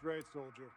great, soldier.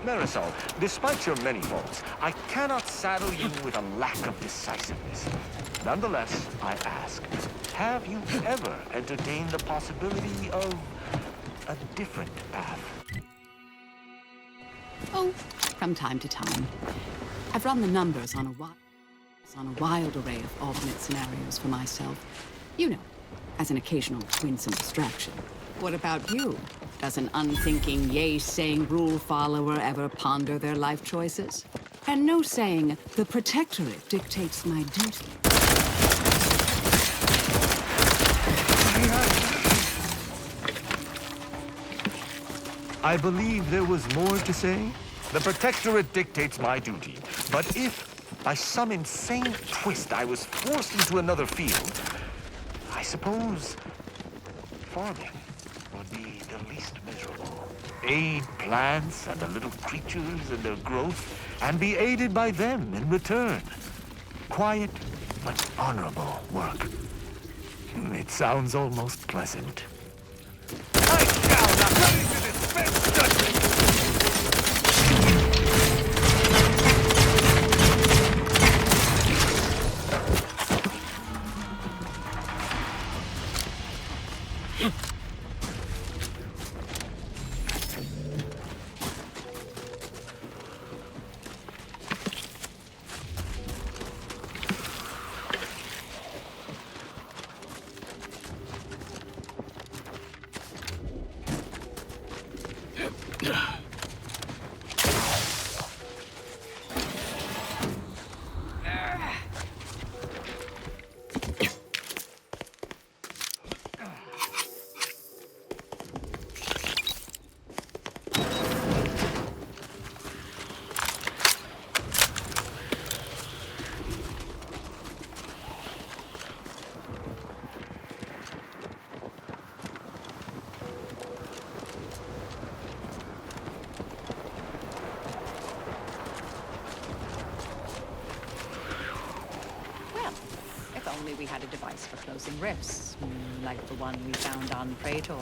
Marisol, despite your many faults, I cannot saddle you with a lack of decisiveness. Nonetheless, I ask, have you ever entertained the possibility of a different path? Oh, from time to time. I've run the numbers on a wild array of alternate scenarios for myself. You know, as an occasional winsome distraction. What about you? Does an unthinking, yay-saying rule follower ever ponder their life choices? And no saying, the Protectorate dictates my duty. I believe there was more to say. The Protectorate dictates my duty, but if, by some insane twist, I was forced into another field, I suppose farming would be the least miserable. Aid plants and the little creatures in their growth, and be aided by them in return. Quiet, but honorable work. It sounds almost pleasant. I shall not come into this fence judgment! Only we had a device for closing rifts, like the one we found on Praetor.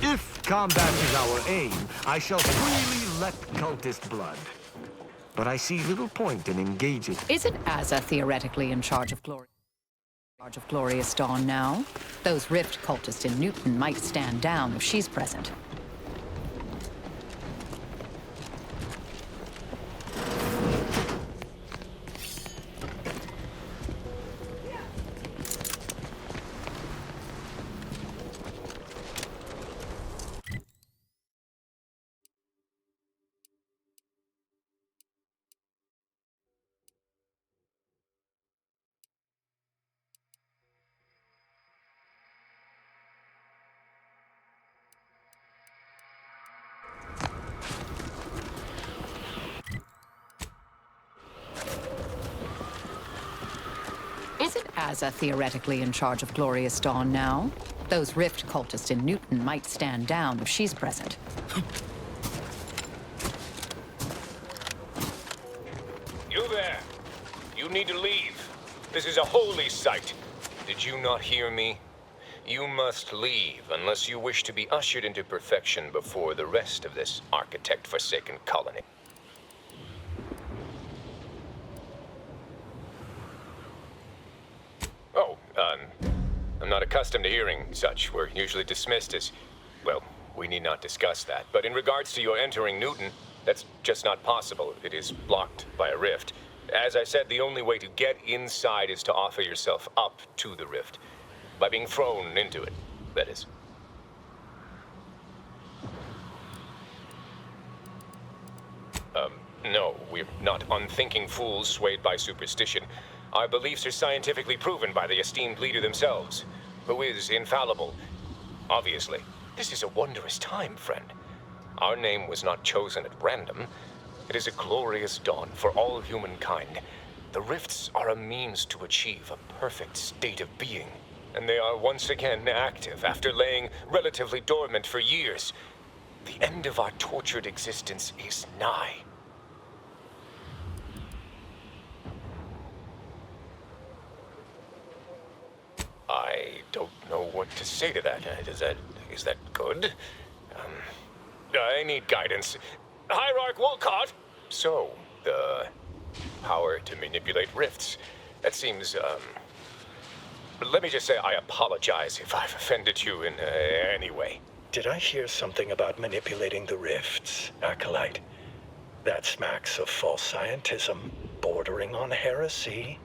If combat is our aim, I shall freely let cultist blood. But I see little point in engaging. Isn't Azza theoretically in charge of Glorious Dawn now? Those Rift cultists in Newton might stand down if she's present. Isn't Asa theoretically in charge of Glorious Dawn now? Those rift cultists in Newton might stand down if she's present. You there! You need to leave. This is a holy site. Did you not hear me? You must leave unless you wish to be ushered into perfection before the rest of this architect-forsaken colony. Oh, I'm not accustomed to hearing such. We're usually dismissed as, well, we need not discuss that. But in regards to your entering Newton, that's just not possible. It is blocked by a rift. As I said, the only way to get inside is to offer yourself up to the rift. By being thrown into it, that is. No, we're not unthinking fools swayed by superstition. Our beliefs are scientifically proven by the esteemed leader themselves, who is infallible. Obviously, this is a wondrous time, friend. Our name was not chosen at random. It is a glorious dawn for all humankind. The rifts are a means to achieve a perfect state of being, and they are once again active after laying relatively dormant for years. The end of our tortured existence is nigh. I don't know what to say to that. Is that good? I need guidance. Hierarch Wolcott! So, the power to manipulate rifts. That seems, let me just say I apologize if I've offended you in any way. Did I hear something about manipulating the rifts, Acolyte? That smacks of false scientism, bordering on heresy.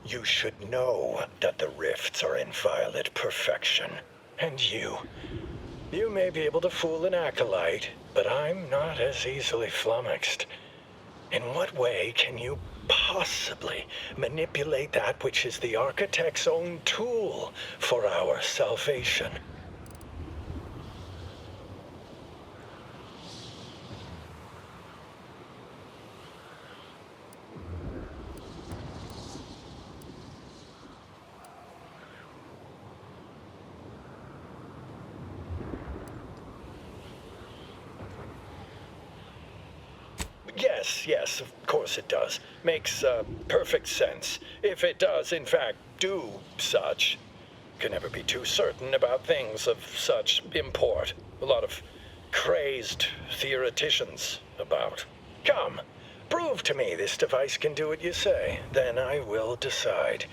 You should know that the rifts are inviolate perfection. And you may be able to fool an Acolyte, but I'm not as easily flummoxed. In what way can you possibly manipulate that which is the Architect's own tool for our salvation? Yes, of course it does. Makes perfect sense. If it does, in fact, do such. Can never be too certain about things of such import. A lot of crazed theoreticians about. Come, prove to me this device can do what you say, then I will decide.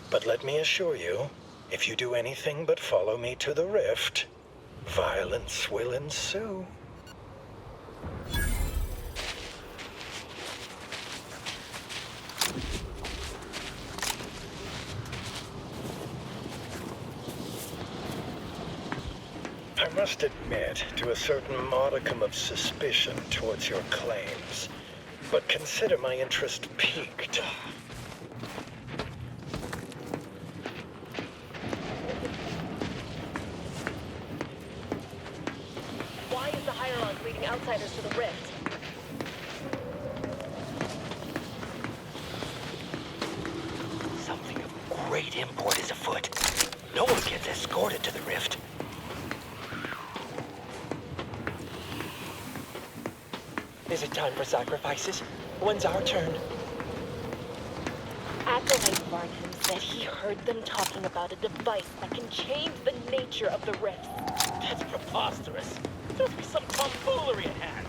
But let me assure you, if you do anything but follow me to the rift, violence will ensue. I must admit to a certain modicum of suspicion towards your claims, but consider my interest piqued. Why is the Hierarch leading outsiders to the rift? Something of great import is afoot. No one gets escorted to the rift. Is it time for sacrifices? When's our turn? Acolyte Varnham said he heard them talking about a device that can change the nature of the rift. That's preposterous. There must be some tomfoolery at hand.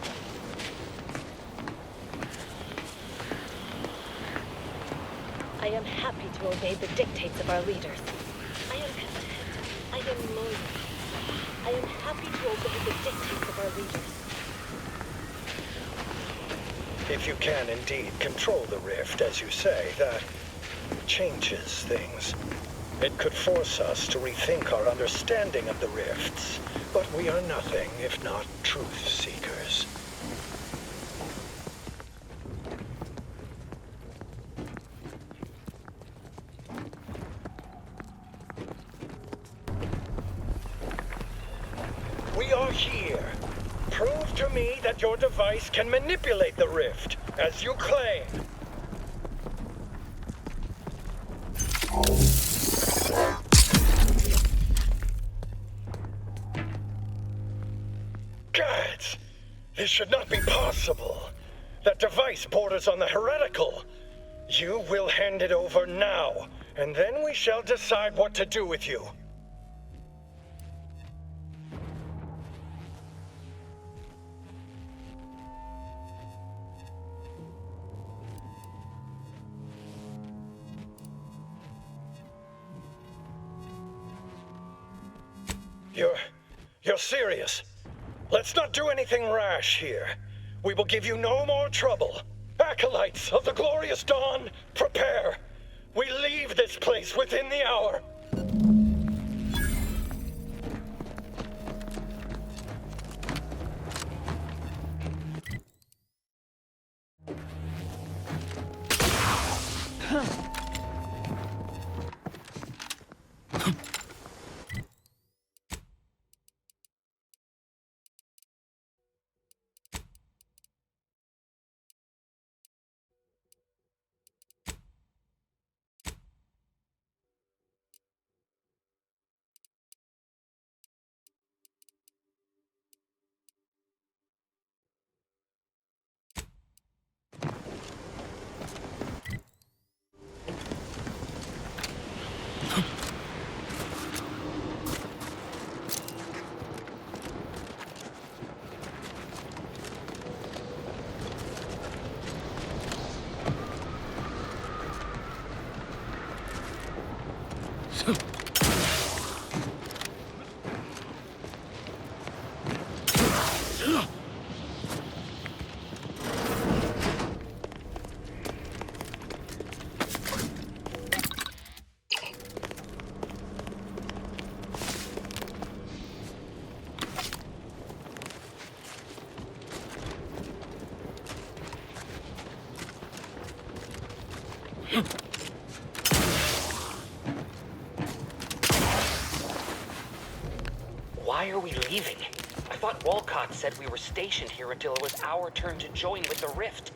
I am happy to obey the dictates of our leaders. I am content. I am loyal. I am happy to obey the dictates of our leaders. If you can indeed control the rift, as you say, that changes things. It could force us to rethink our understanding of the rifts, but we are nothing if not truth seekers. We are here. Prove to me that your device can manipulate the rift, as you claim. This should not be possible. That device borders on the heretical. You will hand it over now, and then we shall decide what to do with you. You're serious? Let's not do anything rash here. We will give you no more trouble. Acolytes of the glorious dawn, prepare. We leave this place within the hour. Why are we leaving? I thought Walcott said we were stationed here until it was our turn to join with the Rift.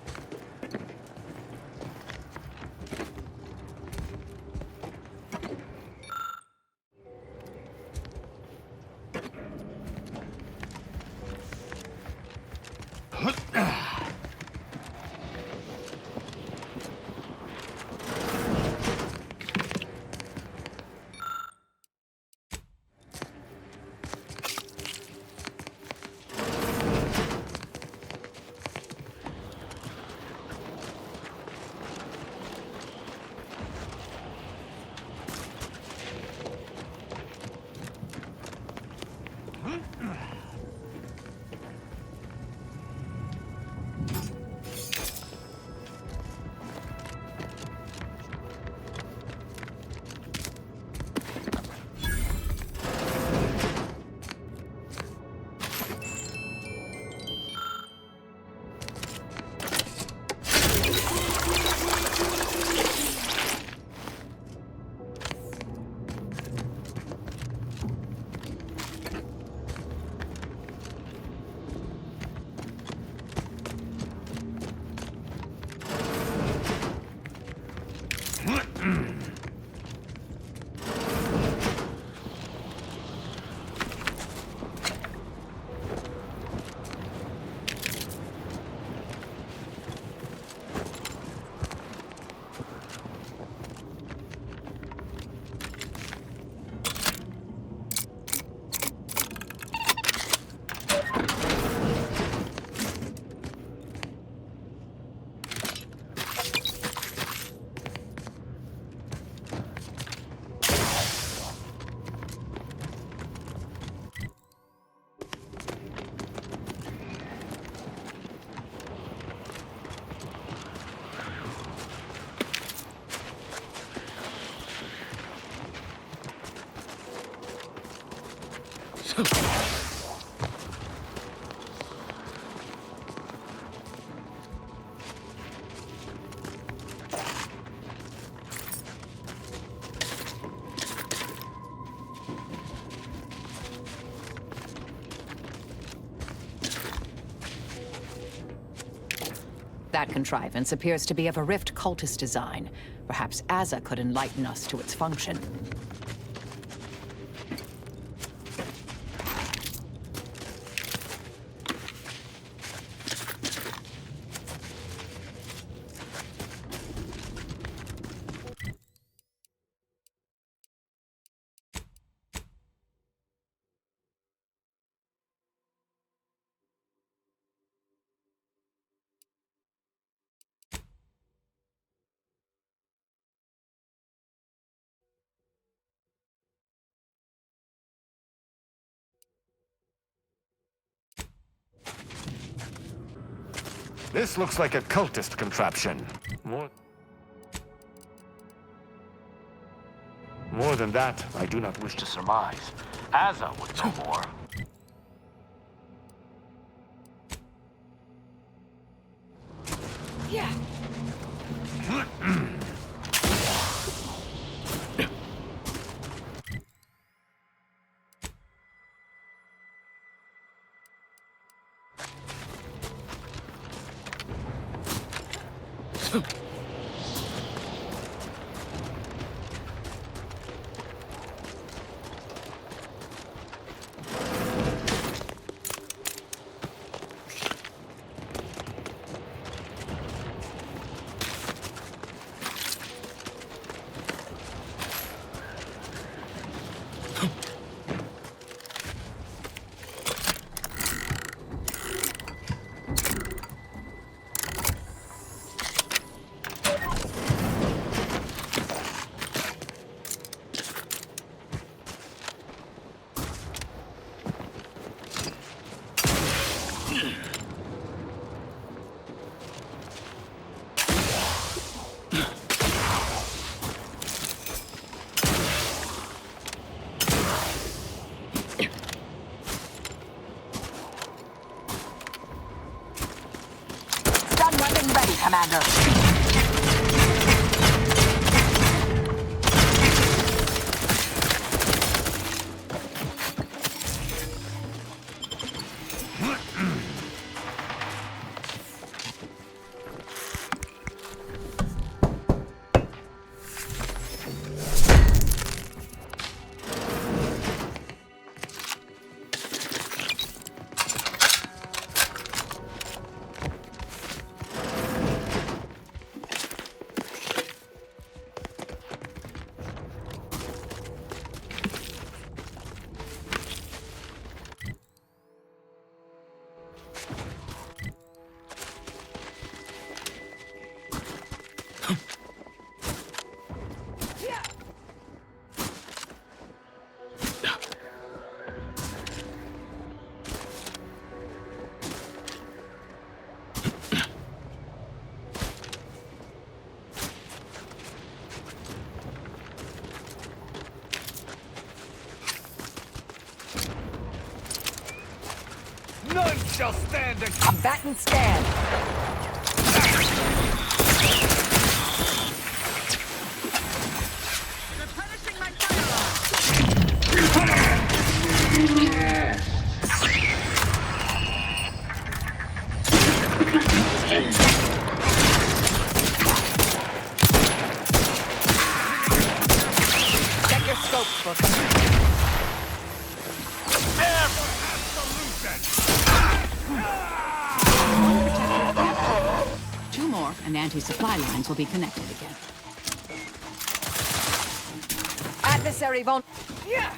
That contrivance appears to be of a Rift cultist design. Perhaps Azza could enlighten us to its function. This looks like a cultist contraption. More than that, I do not wish to surmise. Asa would know more. Yeah. Commander. None shall stand against... Combatant stand. Replenishing my firearm. Check your scopes, Burche. Two more, and anti-supply lines will be connected again. Adversary von... Yeah.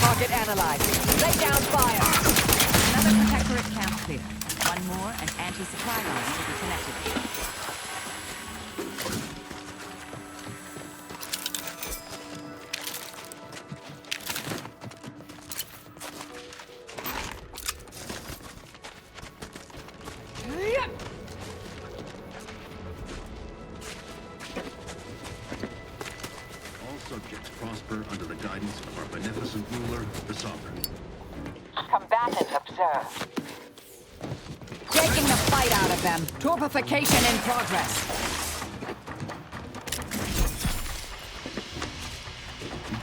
Target analyzed. Lay down fire. Another protectorate camp clear. One more, and anti-supply lines will be connected. Subjects prosper under the guidance of our beneficent ruler, the Sovereign. Combatant observed. Taking the fight out of them. Torpification in progress.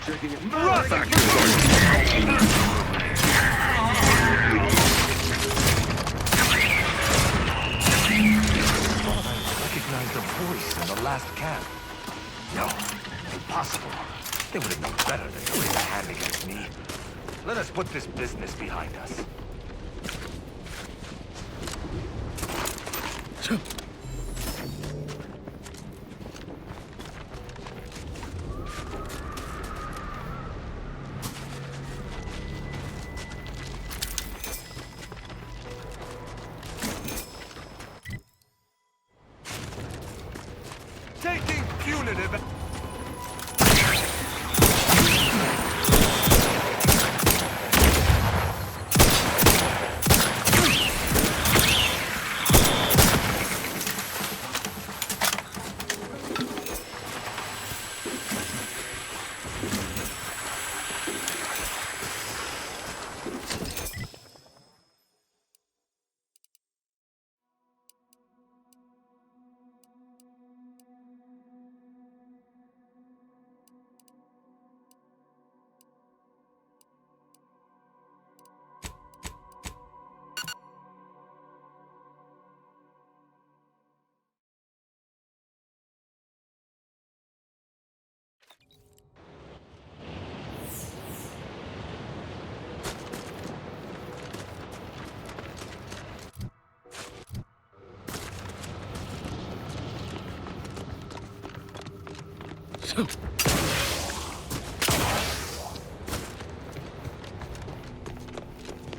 Checking it. I recognized a voice in the last camp. No, impossible. They would have known better than to raise a hand against me. Let us put this business behind us. Taking punitive...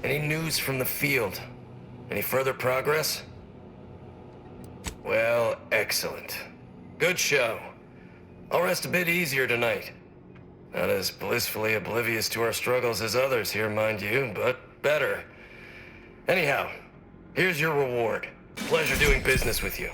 Any news from the field? Any further progress? Well, excellent. Good show. I'll rest a bit easier tonight. Not as blissfully oblivious to our struggles as others here, mind you, but better. Anyhow, here's your reward. Pleasure doing business with you.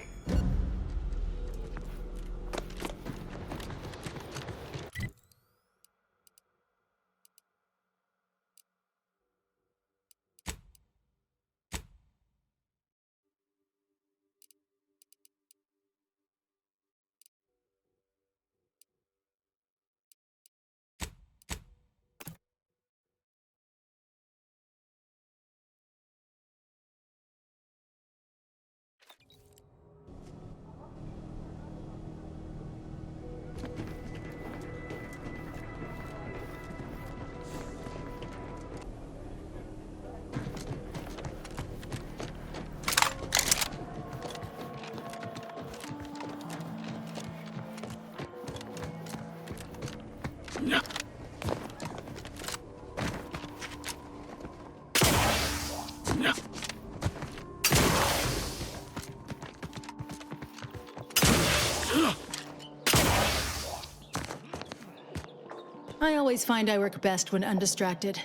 I always find I work best when undistracted.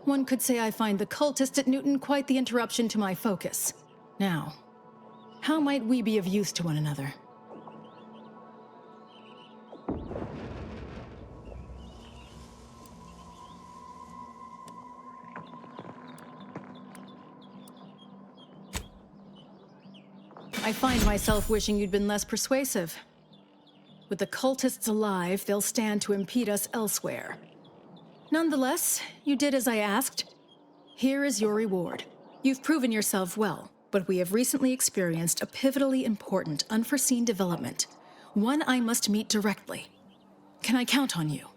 One could say I find the cultist at Newton quite the interruption to my focus. Now, how might we be of use to one another? I find myself wishing you'd been less persuasive. With the cultists alive, they'll stand to impede us elsewhere. Nonetheless, you did as I asked. Here is your reward. You've proven yourself well, but we have recently experienced a pivotally important, unforeseen development. One I must meet directly. Can I count on you?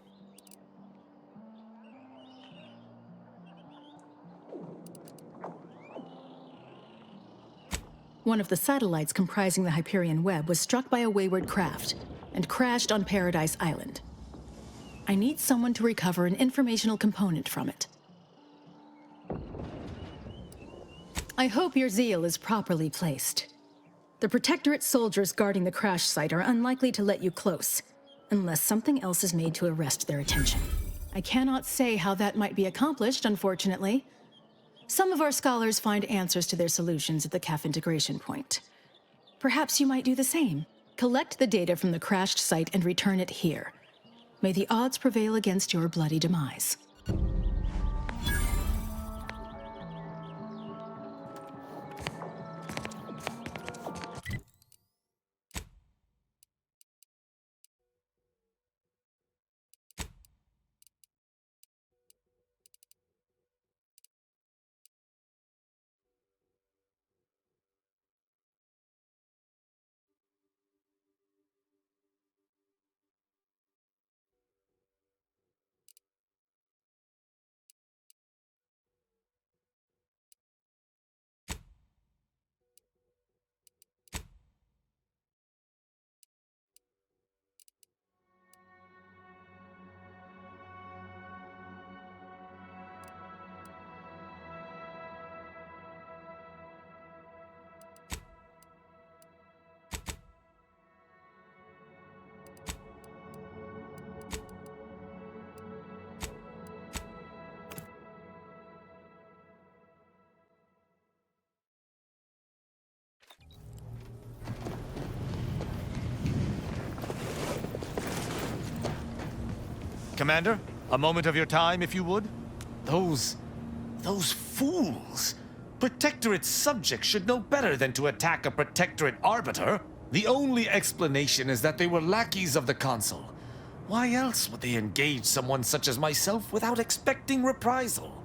One of the satellites comprising the Hyperion web was struck by a wayward craft and crashed on Paradise Island. I need someone to recover an informational component from it. I hope your zeal is properly placed. The Protectorate soldiers guarding the crash site are unlikely to let you close, unless something else is made to arrest their attention. I cannot say how that might be accomplished, unfortunately. Some of our scholars find answers to their solutions at the CAF integration point. Perhaps you might do the same. Collect the data from the crashed site and return it here. May the odds prevail against your bloody demise. Commander, a moment of your time, if you would. Those fools! Protectorate subjects should know better than to attack a Protectorate arbiter. The only explanation is that they were lackeys of the Consul. Why else would they engage someone such as myself without expecting reprisal?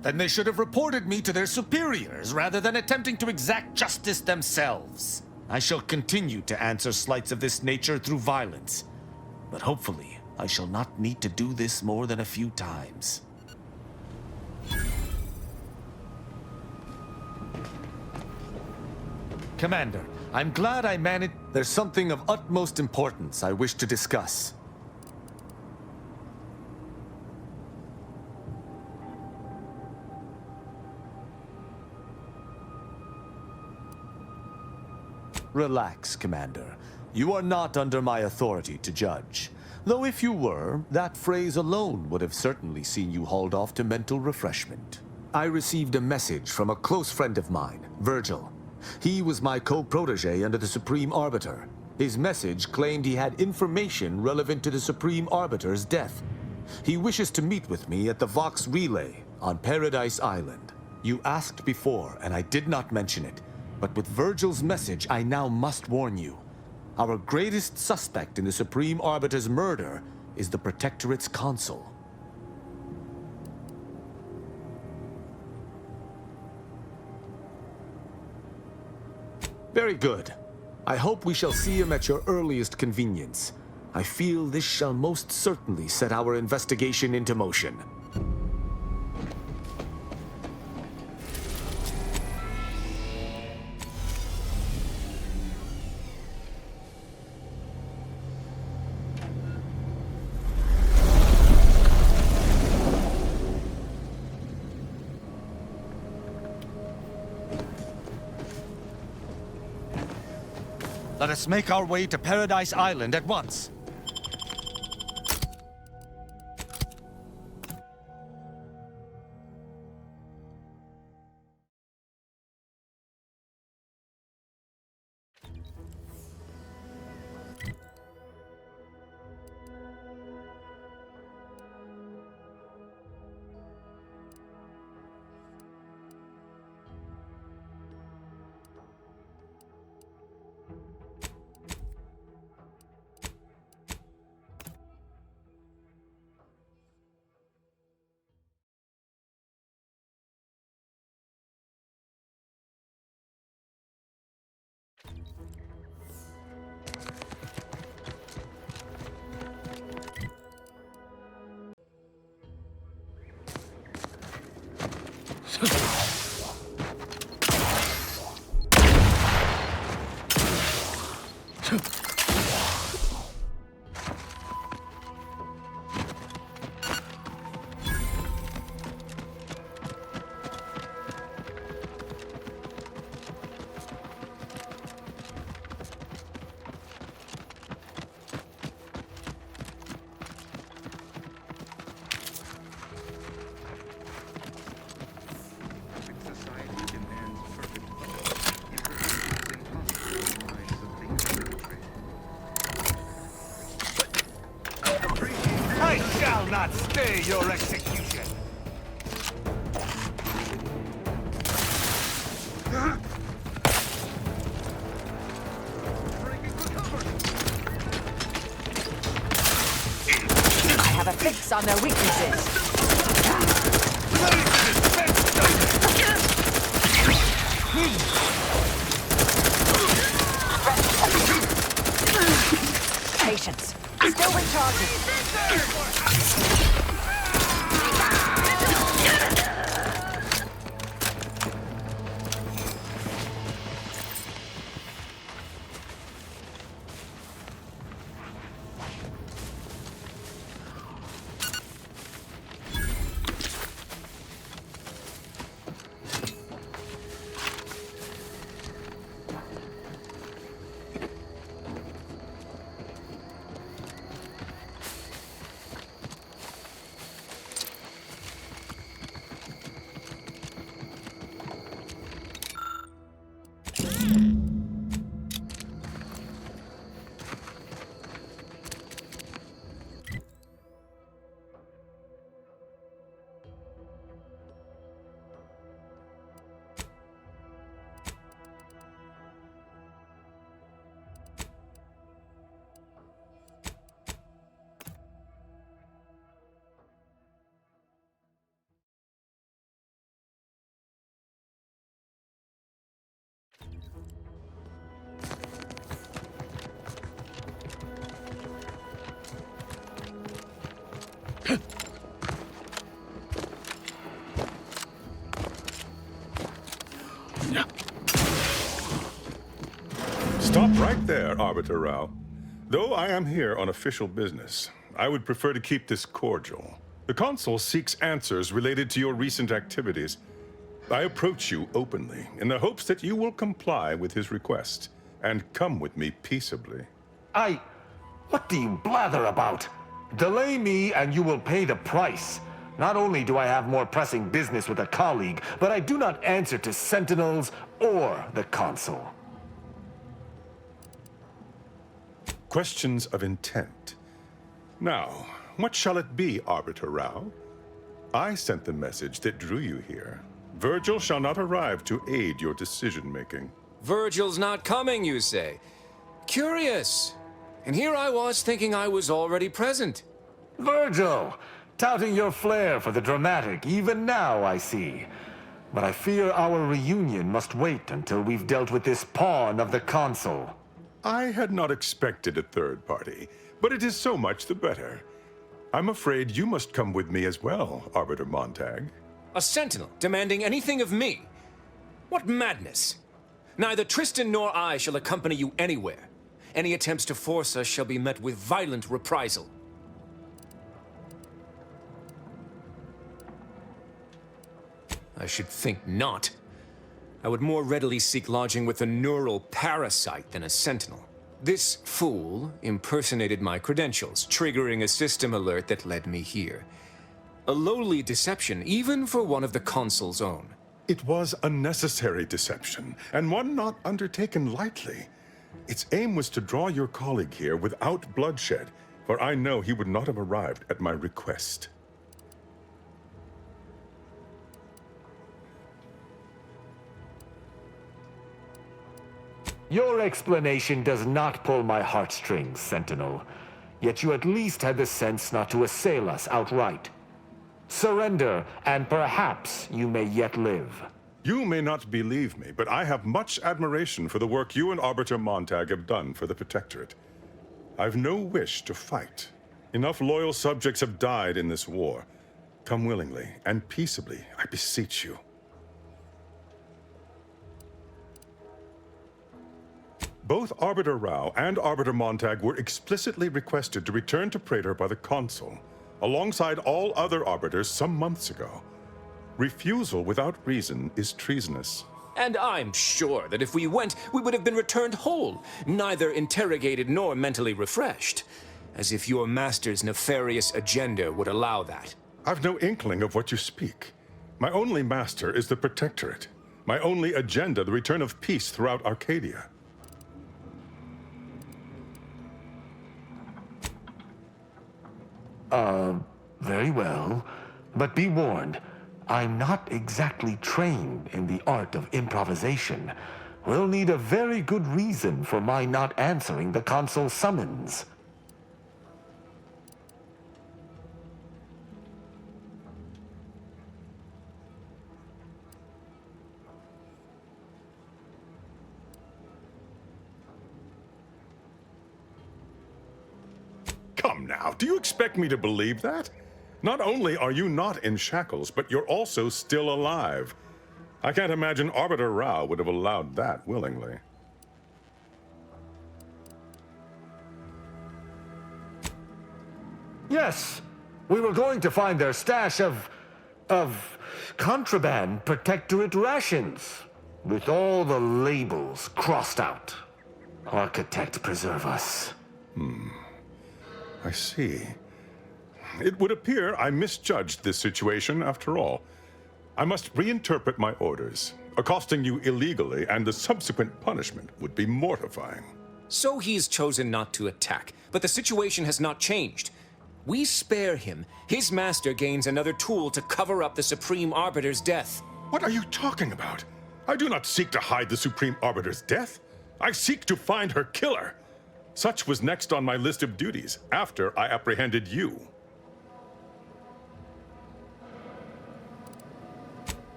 Then they should have reported me to their superiors rather than attempting to exact justice themselves. I shall continue to answer slights of this nature through violence, but hopefully I shall not need to do this more than a few times. Commander, I'm glad I managed. There's something of utmost importance I wish to discuss. Relax, Commander. You are not under my authority to judge. Though if you were, that phrase alone would have certainly seen you hauled off to mental refreshment. I received a message from a close friend of mine, Virgil. He was my co-protege under the Supreme Arbiter. His message claimed he had information relevant to the Supreme Arbiter's death. He wishes to meet with me at the Vox Relay on Paradise Island. You asked before, and I did not mention it. But with Virgil's message, I now must warn you. Our greatest suspect in the Supreme Arbiter's murder is the Protectorate's Consul. Very good. I hope we shall see him at your earliest convenience. I feel this shall most certainly set our investigation into motion. Let us make our way to Paradise Island at once. I shall not stay your execution. I have a fix on their weaknesses. Patience. Still recharging. Right there, Arbiter Rao. Though I am here on official business, I would prefer to keep this cordial. The Consul seeks answers related to your recent activities. I approach you openly, in the hopes that you will comply with his request, and come with me peaceably. What do you blather about? Delay me and you will pay the price. Not only do I have more pressing business with a colleague, but I do not answer to Sentinels or the Consul. Questions of intent. Now, what shall it be, Arbiter Rao? I sent the message that drew you here. Virgil shall not arrive to aid your decision-making. Virgil's not coming, you say? Curious. And here I was thinking I was already present. Virgil! Touting your flair for the dramatic, even now, I see. But I fear our reunion must wait until we've dealt with this pawn of the Consul. I had not expected a third party, but it is so much the better. I'm afraid you must come with me as well, Arbiter Montag. A sentinel demanding anything of me? What madness! Neither Tristan nor I shall accompany you anywhere. Any attempts to force us shall be met with violent reprisal. I should think not. I would more readily seek lodging with a neural parasite than a sentinel. This fool impersonated my credentials, triggering a system alert that led me here. A lowly deception, even for one of the Consul's own. It was a necessary deception, and one not undertaken lightly. Its aim was to draw your colleague here without bloodshed, for I know he would not have arrived at my request. Your explanation does not pull my heartstrings, Sentinel. Yet you at least had the sense not to assail us outright. Surrender, and perhaps you may yet live. You may not believe me, but I have much admiration for the work you and Arbiter Montag have done for the Protectorate. I've no wish to fight. Enough loyal subjects have died in this war. Come willingly and peaceably, I beseech you. Both Arbiter Rao and Arbiter Montag were explicitly requested to return to Praetor by the Consul, alongside all other Arbiters some months ago. Refusal without reason is treasonous. And I'm sure that if we went, we would have been returned whole, neither interrogated nor mentally refreshed. As if your master's nefarious agenda would allow that. I've no inkling of what you speak. My only master is the Protectorate. My only agenda, the return of peace throughout Arcadia. Very well. But be warned, I'm not exactly trained in the art of improvisation. We'll need a very good reason for my not answering the Consul's summons. Come now, do you expect me to believe that? Not only are you not in shackles, but you're also still alive. I can't imagine Arbiter Rao would have allowed that willingly. Yes, we were going to find their stash of contraband Protectorate rations, with all the labels crossed out. Architect preserve us. I see. It would appear I misjudged this situation after all. I must reinterpret my orders. Accosting you illegally and the subsequent punishment would be mortifying. So he's chosen not to attack, but the situation has not changed. We spare him. His master gains another tool to cover up the Supreme Arbiter's death. What are you talking about? I do not seek to hide the Supreme Arbiter's death. I seek to find her killer. Such was next on my list of duties, after I apprehended you.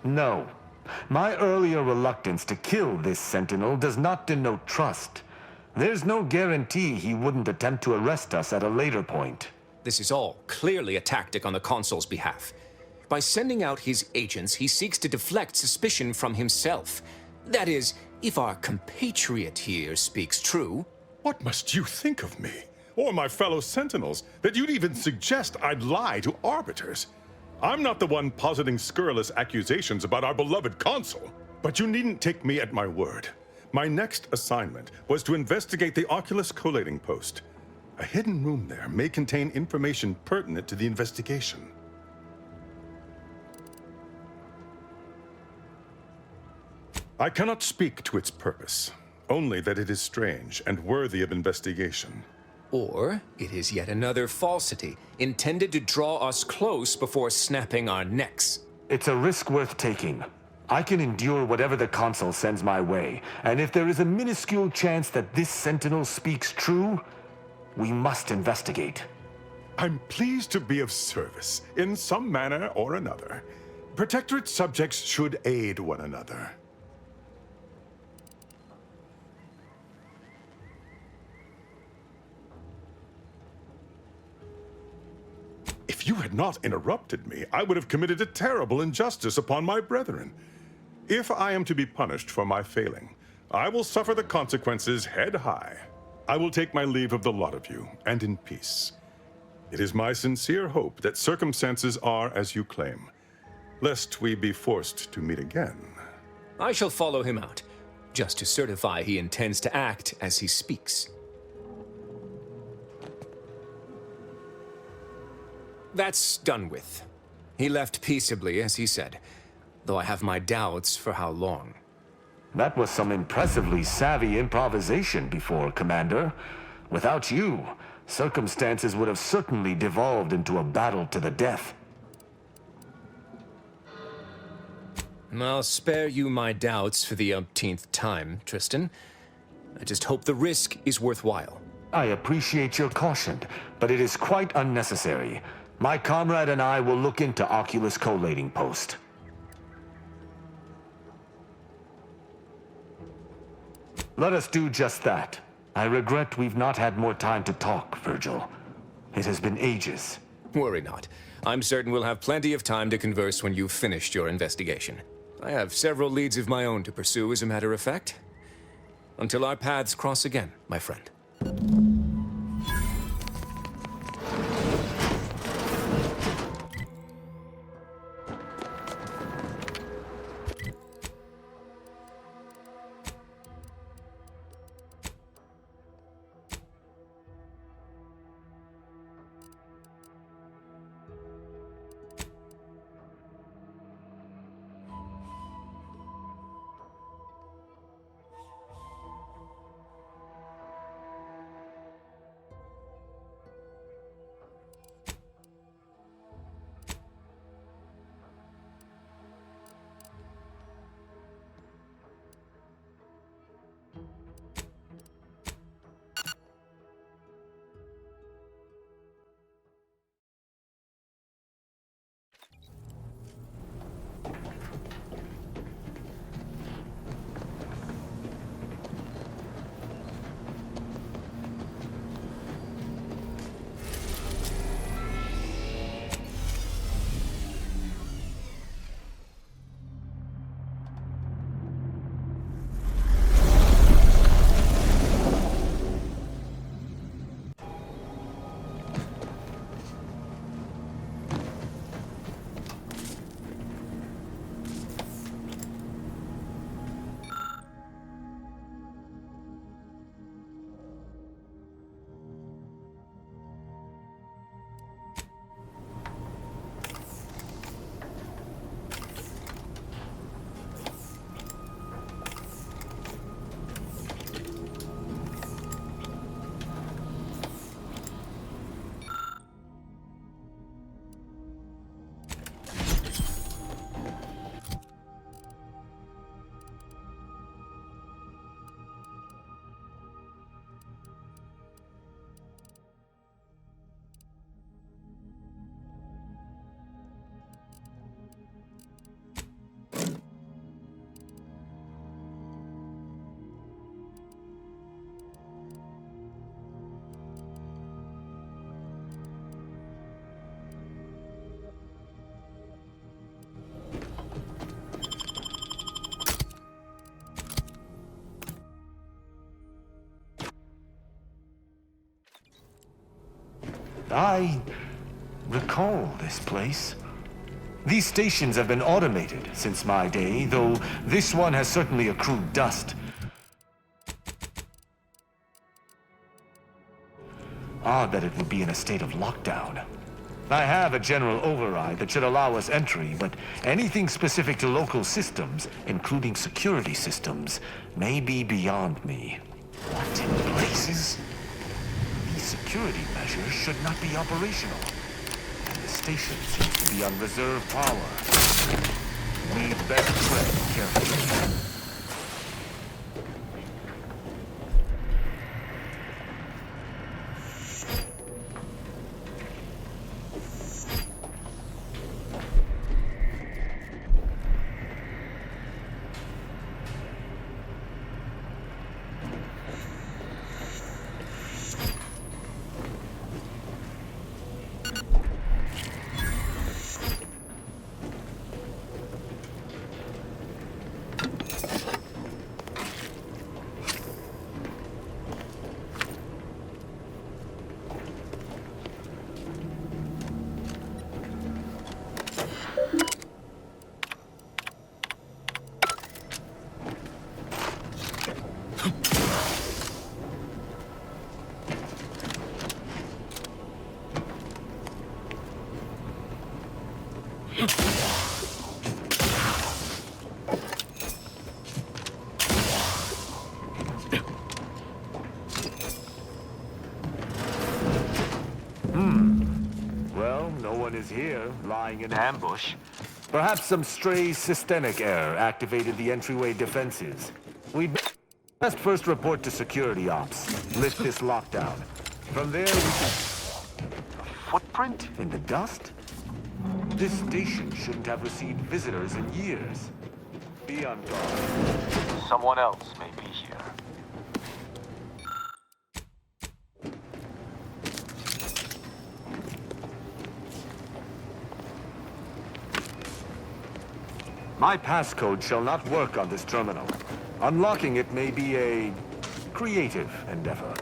No. My earlier reluctance to kill this Sentinel does not denote trust. There's no guarantee he wouldn't attempt to arrest us at a later point. This is all clearly a tactic on the Consul's behalf. By sending out his agents, he seeks to deflect suspicion from himself. That is, If our compatriot here speaks true... What must you think of me, or my fellow Sentinels, that you'd even suggest I'd lie to arbiters? I'm not the one positing scurrilous accusations about our beloved consul. But you needn't take me at my word. My next assignment was to investigate the Oculus collating post. A hidden room there may contain information pertinent to the investigation. I cannot speak to its purpose, only that it is strange and worthy of investigation. Or it is yet another falsity, intended to draw us close before snapping our necks. It's a risk worth taking. I can endure whatever the consul sends my way, and if there is a minuscule chance that this sentinel speaks true, we must investigate. I'm pleased to be of service, in some manner or another. Protectorate subjects should aid one another. If you had not interrupted me, I would have committed a terrible injustice upon my brethren. If I am to be punished for my failing, I will suffer the consequences head high. I will take my leave of the lot of you, and in peace. It is my sincere hope that circumstances are as you claim, lest we be forced to meet again. I shall follow him out, just to certify he intends to act as he speaks. That's done with. He left peaceably, as he said, though I have my doubts for how long. That was some impressively savvy improvisation before, Commander. Without you, circumstances would have certainly devolved into a battle to the death. I'll spare you my doubts for the umpteenth time, Tristan. I just hope the risk is worthwhile. I appreciate your caution, but it is quite unnecessary. My comrade and I will look into Oculus collating post. Let us do just that. I regret we've not had more time to talk, Virgil. It has been ages. Worry not. I'm certain we'll have plenty of time to converse when you've finished your investigation. I have several leads of my own to pursue, as a matter of fact. Until our paths cross again, my friend. I recall this place. These stations have been automated since my day, though this one has certainly accrued dust. Odd that it would be in a state of lockdown. I have a general override that should allow us entry, but anything specific to local systems, including security systems, may be beyond me. What in places? These security measures should not be operational. And the station seems to be on reserve power. We'd better tread carefully. Well, no one is here, lying in ambush. Perhaps some stray systemic error activated the entryway defenses. We'd best first report to security ops. Lift this lockdown. From there, we can... A footprint in the dust? This station shouldn't have received visitors in years. Be on guard. Someone else may be here. My passcode shall not work on this terminal. Unlocking it may be a creative endeavor.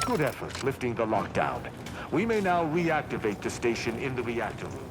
Good effort lifting the lockdown. We may now reactivate the station in the reactor room.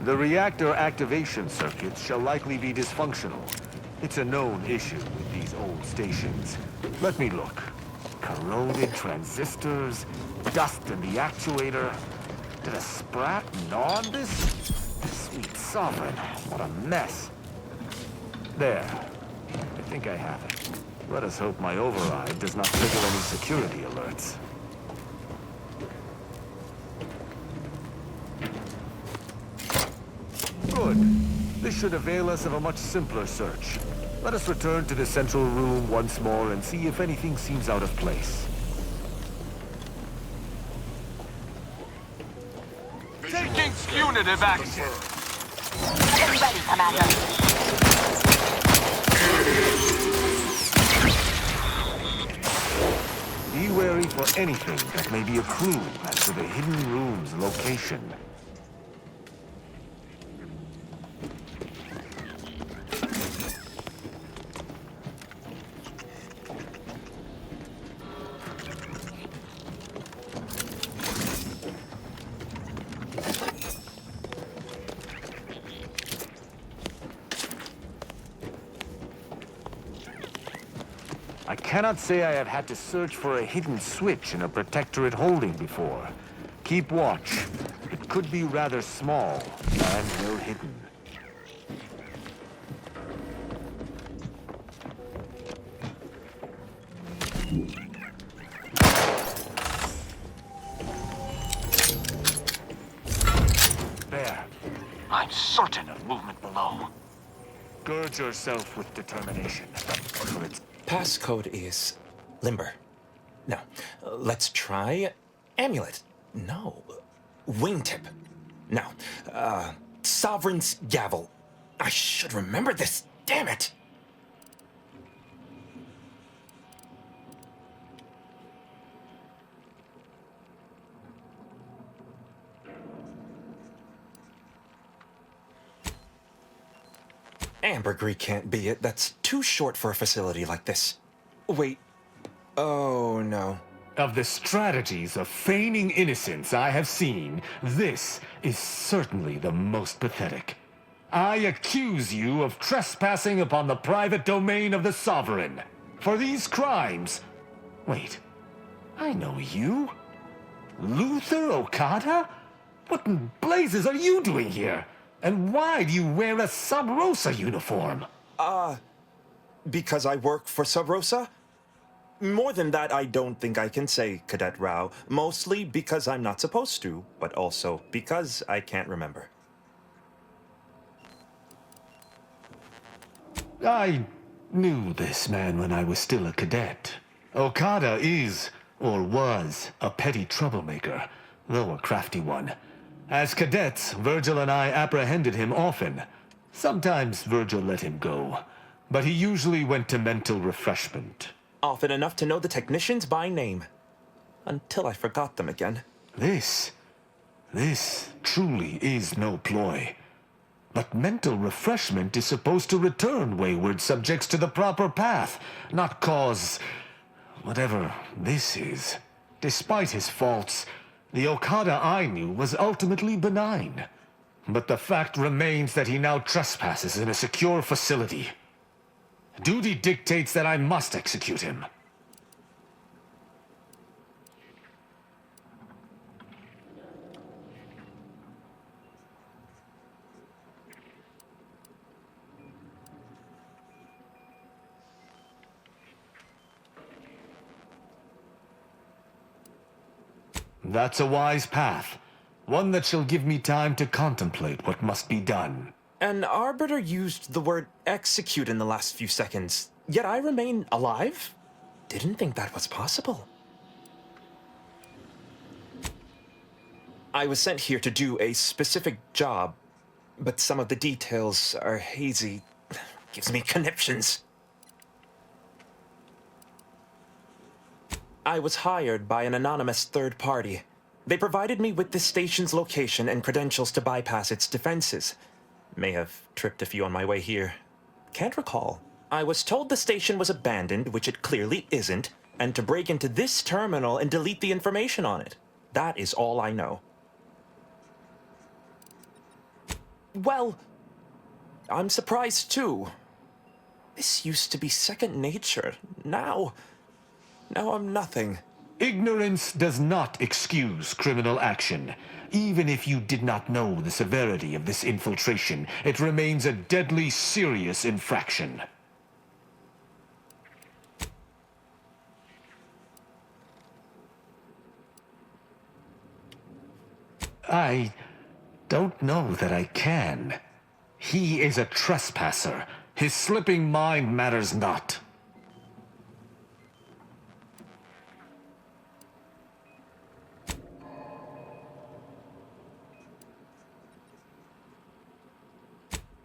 The reactor activation circuits shall likely be dysfunctional. It's a known issue with these old stations. Let me look. Corroded transistors, dust in the actuator. Did a sprat gnaw on this? Sweet sovereign, what a mess. There. I think I have it. Let us hope my override does not trigger any security alerts. Good. This should avail us of a much simpler search. Let us return to the central room once more and see if anything seems out of place. Taking punitive action. Get ready, Commander. Be wary for anything that may be a clue as to the hidden room's location. I cannot say I have had to search for a hidden switch in a Protectorate holding before. Keep watch. It could be rather small and well hidden. There. I'm certain of movement below. Gird yourself with determination. For its Passcode is Limber. No. Let's try Amulet. No. Wingtip. No. Sovereign's Gavel. I should remember this. Damn it! Ambergris can't be it. That's too short for a facility like this. Wait. Oh, no. Of the strategies of feigning innocence I have seen, this is certainly the most pathetic. I accuse you of trespassing upon the private domain of the Sovereign. For these crimes... Wait. I know you. Luther Okada? What in blazes are you doing here? And why do you wear a Sub Rosa uniform? Because I work for Sub Rosa? More than that, I don't think I can say, Cadet Rao. Mostly because I'm not supposed to, but also because I can't remember. I knew this man when I was still a cadet. Okada is, or was, a petty troublemaker, though a crafty one. As cadets, Virgil and I apprehended him often. Sometimes Virgil let him go, but he usually went to mental refreshment. Often enough to know the technicians by name. Until I forgot them again. This truly is no ploy. But mental refreshment is supposed to return wayward subjects to the proper path, not cause... whatever this is. Despite his faults, the Okada I knew was ultimately benign. But the fact remains that he now trespasses in a secure facility. Duty dictates that I must execute him. That's a wise path. One that shall give me time to contemplate what must be done. An Arbiter used the word execute in the last few seconds, yet I remain alive? Didn't think that was possible. I was sent here to do a specific job, but some of the details are hazy. Gives me conniptions. I was hired by an anonymous third party. They provided me with the station's location and credentials to bypass its defenses. May have tripped a few on my way here. Can't recall. I was told the station was abandoned, which it clearly isn't, and to break into this terminal and delete the information on it. That is all I know. Well, I'm surprised too. This used to be second nature. Now Now I'm nothing. Ignorance does not excuse criminal action. Even if you did not know the severity of this infiltration, it remains a deadly serious infraction. I don't know that I can. He is a trespasser. His slipping mind matters not.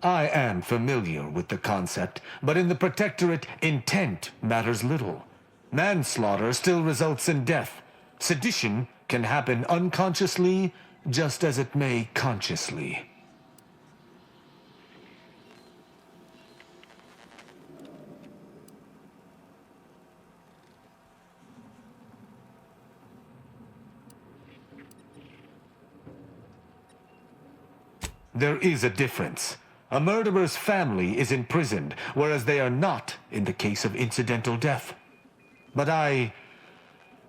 I am familiar with the concept, but in the Protectorate, intent matters little. Manslaughter still results in death. Sedition can happen unconsciously, just as it may consciously. There is a difference. A murderer's family is imprisoned, whereas they are not in the case of incidental death. But I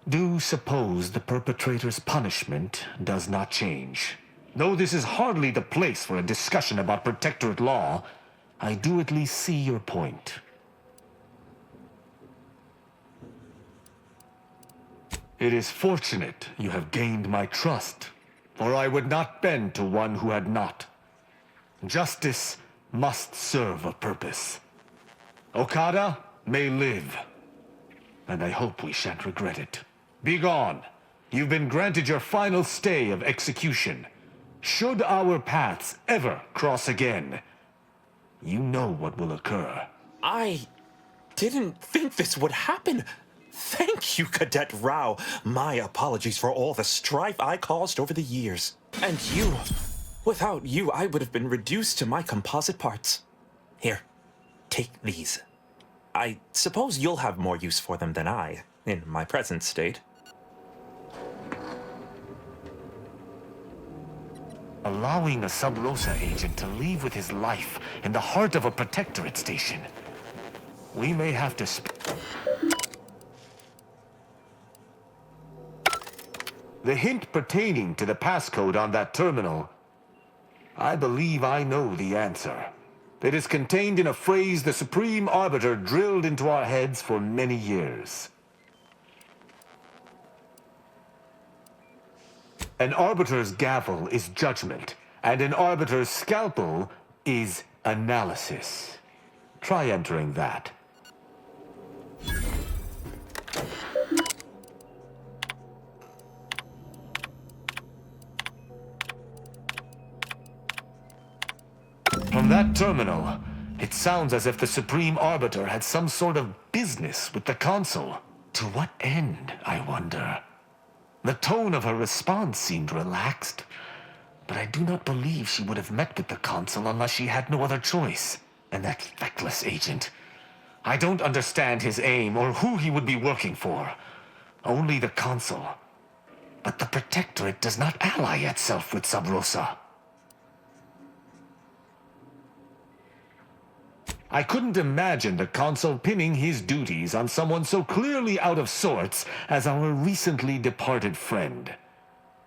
do suppose the perpetrator's punishment does not change. Though this is hardly the place for a discussion about Protectorate law, I do at least see your point. It is fortunate you have gained my trust, or I would not bend to one who had not. Justice must serve a purpose. Okada may live, and I hope we shan't regret it. Begone. You've been granted your final stay of execution. Should our paths ever cross again, you know what will occur. I didn't think this would happen. Thank you, Cadet Rao. My apologies for all the strife I caused over the years. And you. Without you, I would have been reduced to my composite parts. Here, take these. I suppose you'll have more use for them than I, in my present state. Allowing a Sub Rosa agent to leave with his life in the heart of a Protectorate station. We may have to The hint pertaining to the passcode on that terminal, I believe I know the answer. It is contained in a phrase the Supreme Arbiter drilled into our heads for many years. An Arbiter's gavel is judgment, and an Arbiter's scalpel is analysis. Try entering that. From that terminal, it sounds as if the Supreme Arbiter had some sort of business with the Consul. To what end, I wonder? The tone of her response seemed relaxed, but I do not believe she would have met with the Consul unless she had no other choice. And that feckless agent. I don't understand his aim or who he would be working for. Only the Consul. But the Protectorate does not ally itself with Sub Rosa. I couldn't imagine the Consul pinning his duties on someone so clearly out of sorts as our recently departed friend.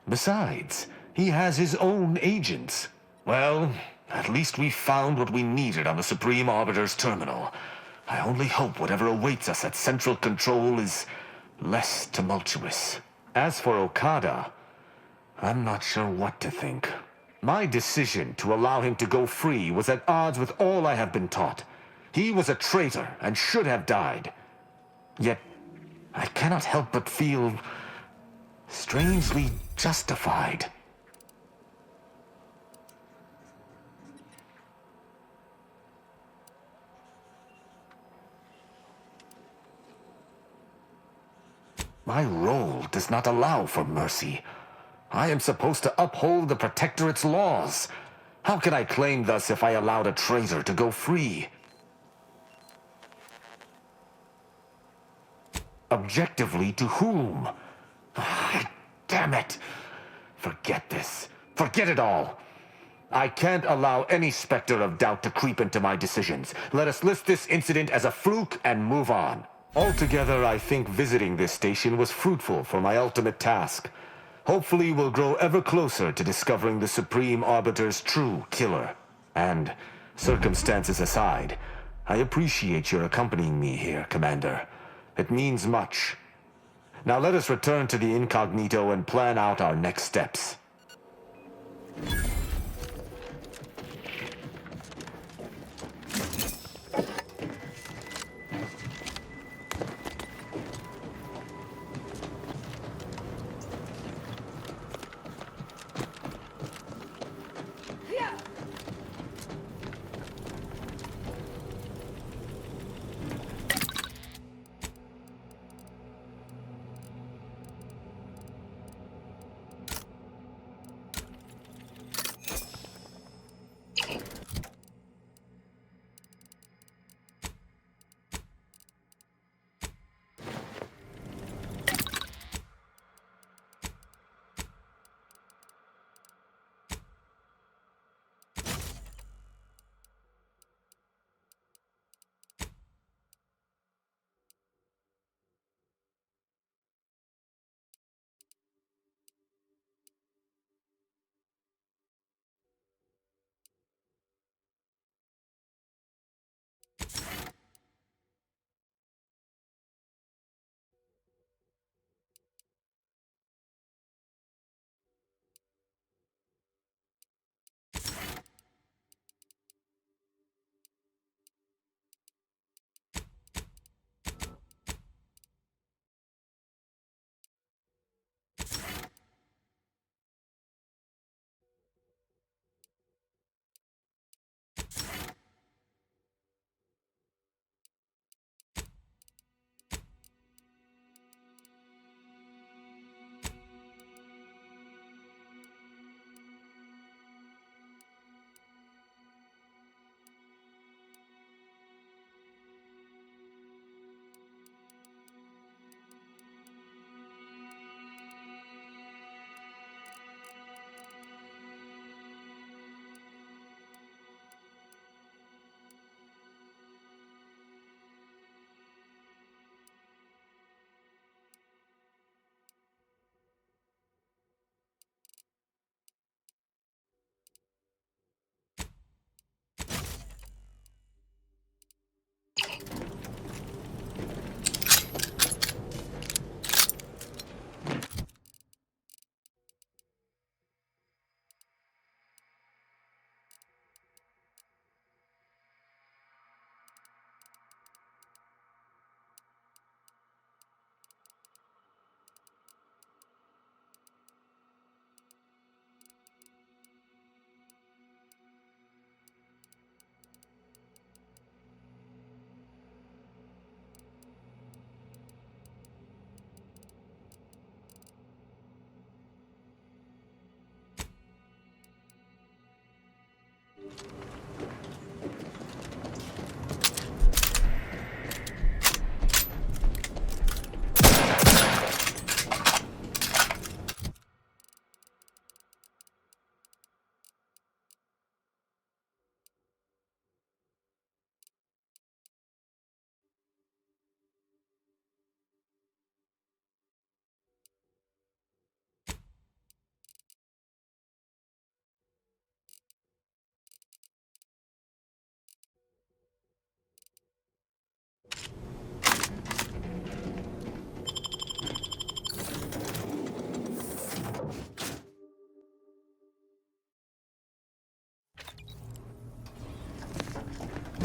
Besides, he has his own agents. Well, at least we found what we needed on the Supreme Arbiter's terminal. I only hope whatever awaits us at Central Control is less tumultuous. As for Okada, I'm not sure what to think. My decision to allow him to go free was at odds with all I have been taught. He was a traitor and should have died. Yet, I cannot help but feel strangely justified. My role does not allow for mercy. I am supposed to uphold the Protectorate's laws. How can I claim thus if I allowed a traitor to go free? Objectively, to whom? Damn it! Forget this. Forget it all. I can't allow any specter of doubt to creep into my decisions. Let us list this incident as a fluke and move on. Altogether, I think visiting this station was fruitful for my ultimate task. Hopefully, we'll grow ever closer to discovering the Supreme Arbiter's true killer. And, circumstances aside, I appreciate your accompanying me here, Commander. It means much. Now let us return to the incognito and plan out our next steps.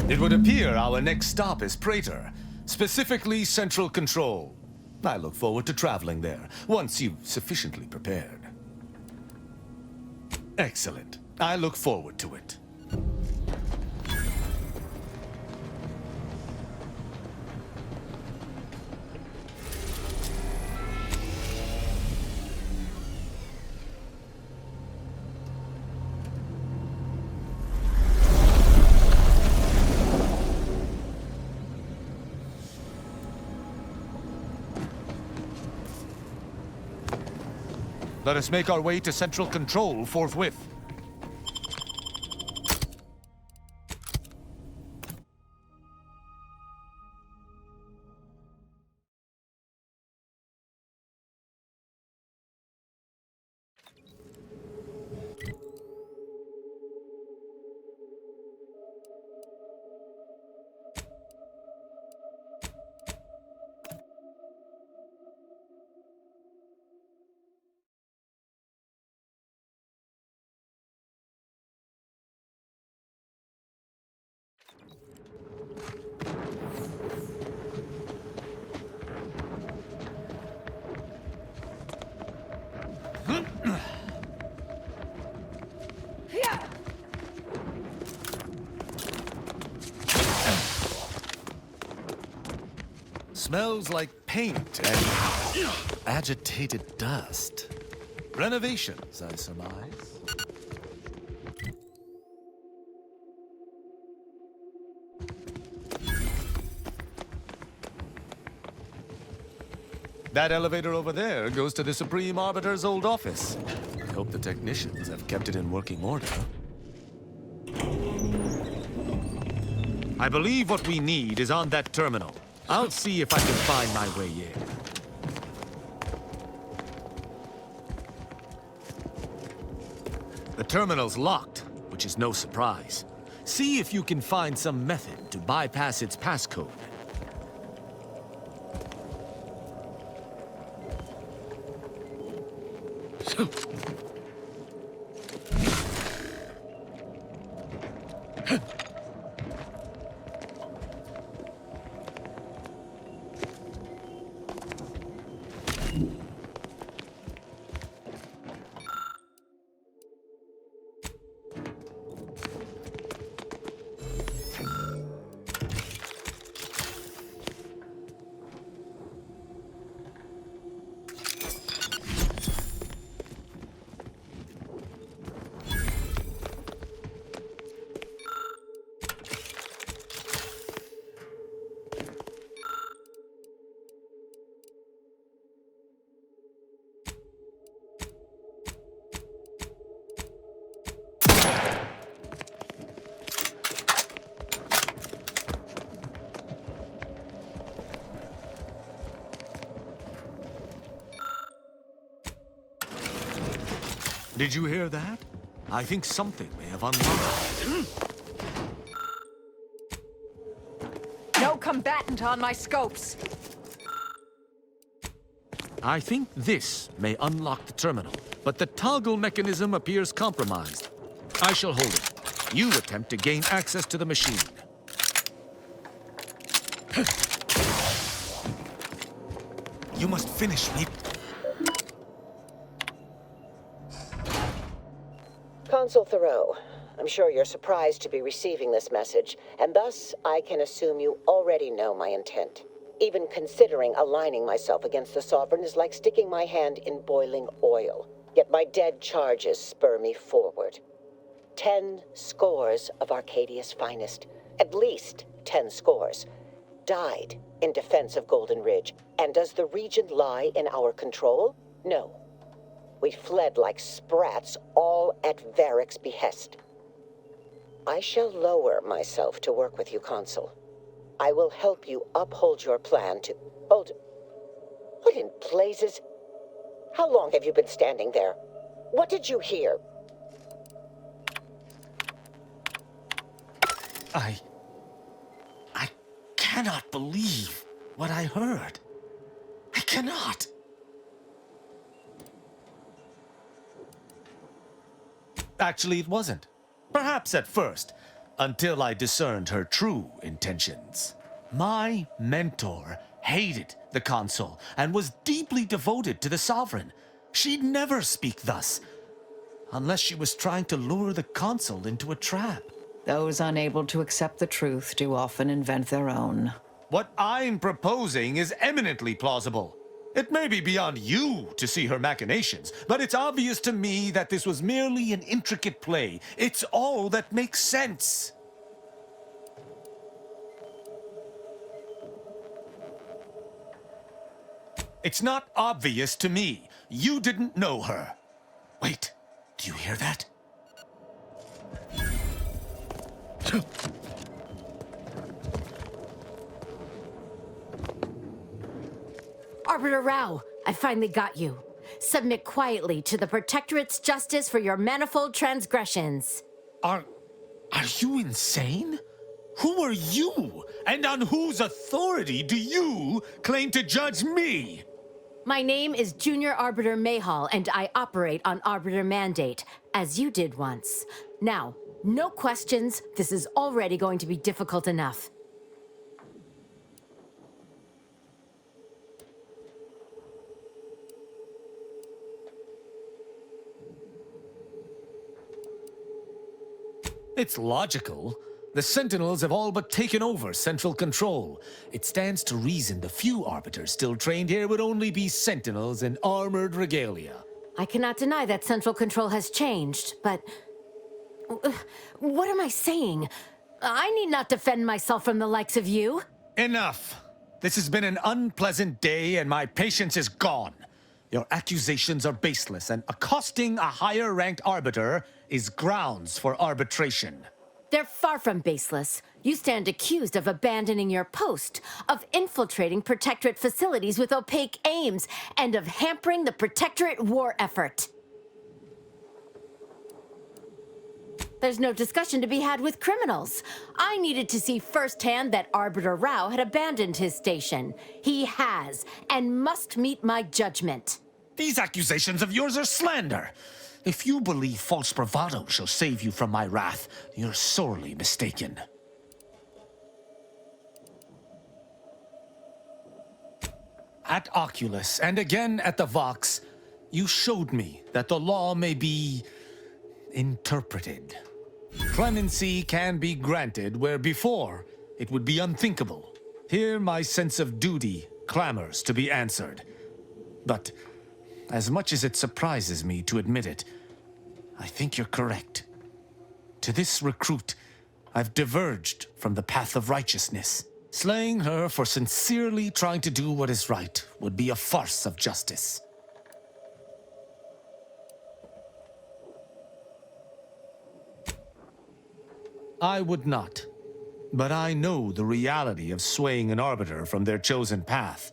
It would appear our next stop is Praetor, specifically Central Control. I look forward to traveling there, once you've sufficiently prepared. Excellent. I look forward to it. Let us make our way to Central Control forthwith. Smells like paint and agitated dust. Renovations, I surmise. That elevator over there goes to the Supreme Arbiter's old office. I hope the technicians have kept it in working order. I believe what we need is on that terminal. I'll see if I can find my way in. The terminal's locked, which is no surprise. See if you can find some method to bypass its passcode. Did you hear that? I think something may have unlocked. No combatant on my scopes. I think this may unlock the terminal, but the toggle mechanism appears compromised. I shall hold it. You attempt to gain access to the machine. You must finish me. Consul Thoreau, I'm sure you're surprised to be receiving this message, and thus I can assume you already know my intent. Even considering aligning myself against the Sovereign is like sticking my hand in boiling oil. Yet my dead charges spur me forward. 10 scores of Arcadia's finest, at least 10 scores, died in defense of Golden Ridge. And does the region lie in our control? No. We fled like sprats, all at Varric's behest. I shall lower myself to work with you, Consul. I will help you uphold your plan to... Hold... What in blazes? How long have you been standing there? What did you hear? I cannot believe what I heard. I cannot. Actually, it wasn't. Perhaps at first, until I discerned her true intentions. My mentor hated the Consul and was deeply devoted to the Sovereign. She'd never speak thus, unless she was trying to lure the Consul into a trap. Those unable to accept the truth do often invent their own. What I'm proposing is eminently plausible. It may be beyond you to see her machinations, but it's obvious to me that this was merely an intricate play. It's all that makes sense. It's not obvious to me. You didn't know her. Wait, do you hear that? Arbiter Rao, I finally got you. Submit quietly to the Protectorate's justice for your manifold transgressions. Are you insane? Who are you? And on whose authority do you claim to judge me? My name is Junior Arbiter Mayhall, and I operate on Arbiter Mandate, as you did once. Now, no questions. This is already going to be difficult enough. It's logical. The Sentinels have all but taken over central control. It stands to reason the few Arbiters still trained here would only be Sentinels in armored regalia. I cannot deny that central control has changed, but... What am I saying? I need not defend myself from the likes of you. Enough! This has been an unpleasant day and my patience is gone. Your accusations are baseless and accosting a higher-ranked Arbiter is grounds for arbitration. They're far from baseless. You stand accused of abandoning your post, of infiltrating Protectorate facilities with opaque aims, and of hampering the Protectorate war effort. There's no discussion to be had with criminals. I needed to see firsthand that Arbiter Rao had abandoned his station. He has, and must meet my judgment. These accusations of yours are slander. If you believe false bravado shall save you from my wrath, you're sorely mistaken. At Oculus, and again at the Vox, you showed me that the law may be interpreted. Clemency can be granted where before it would be unthinkable. Here my sense of duty clamors to be answered. But as much as it surprises me to admit it, I think you're correct. To this recruit, I've diverged from the path of righteousness. Slaying her for sincerely trying to do what is right would be a farce of justice. I would not. But I know the reality of swaying an Arbiter from their chosen path.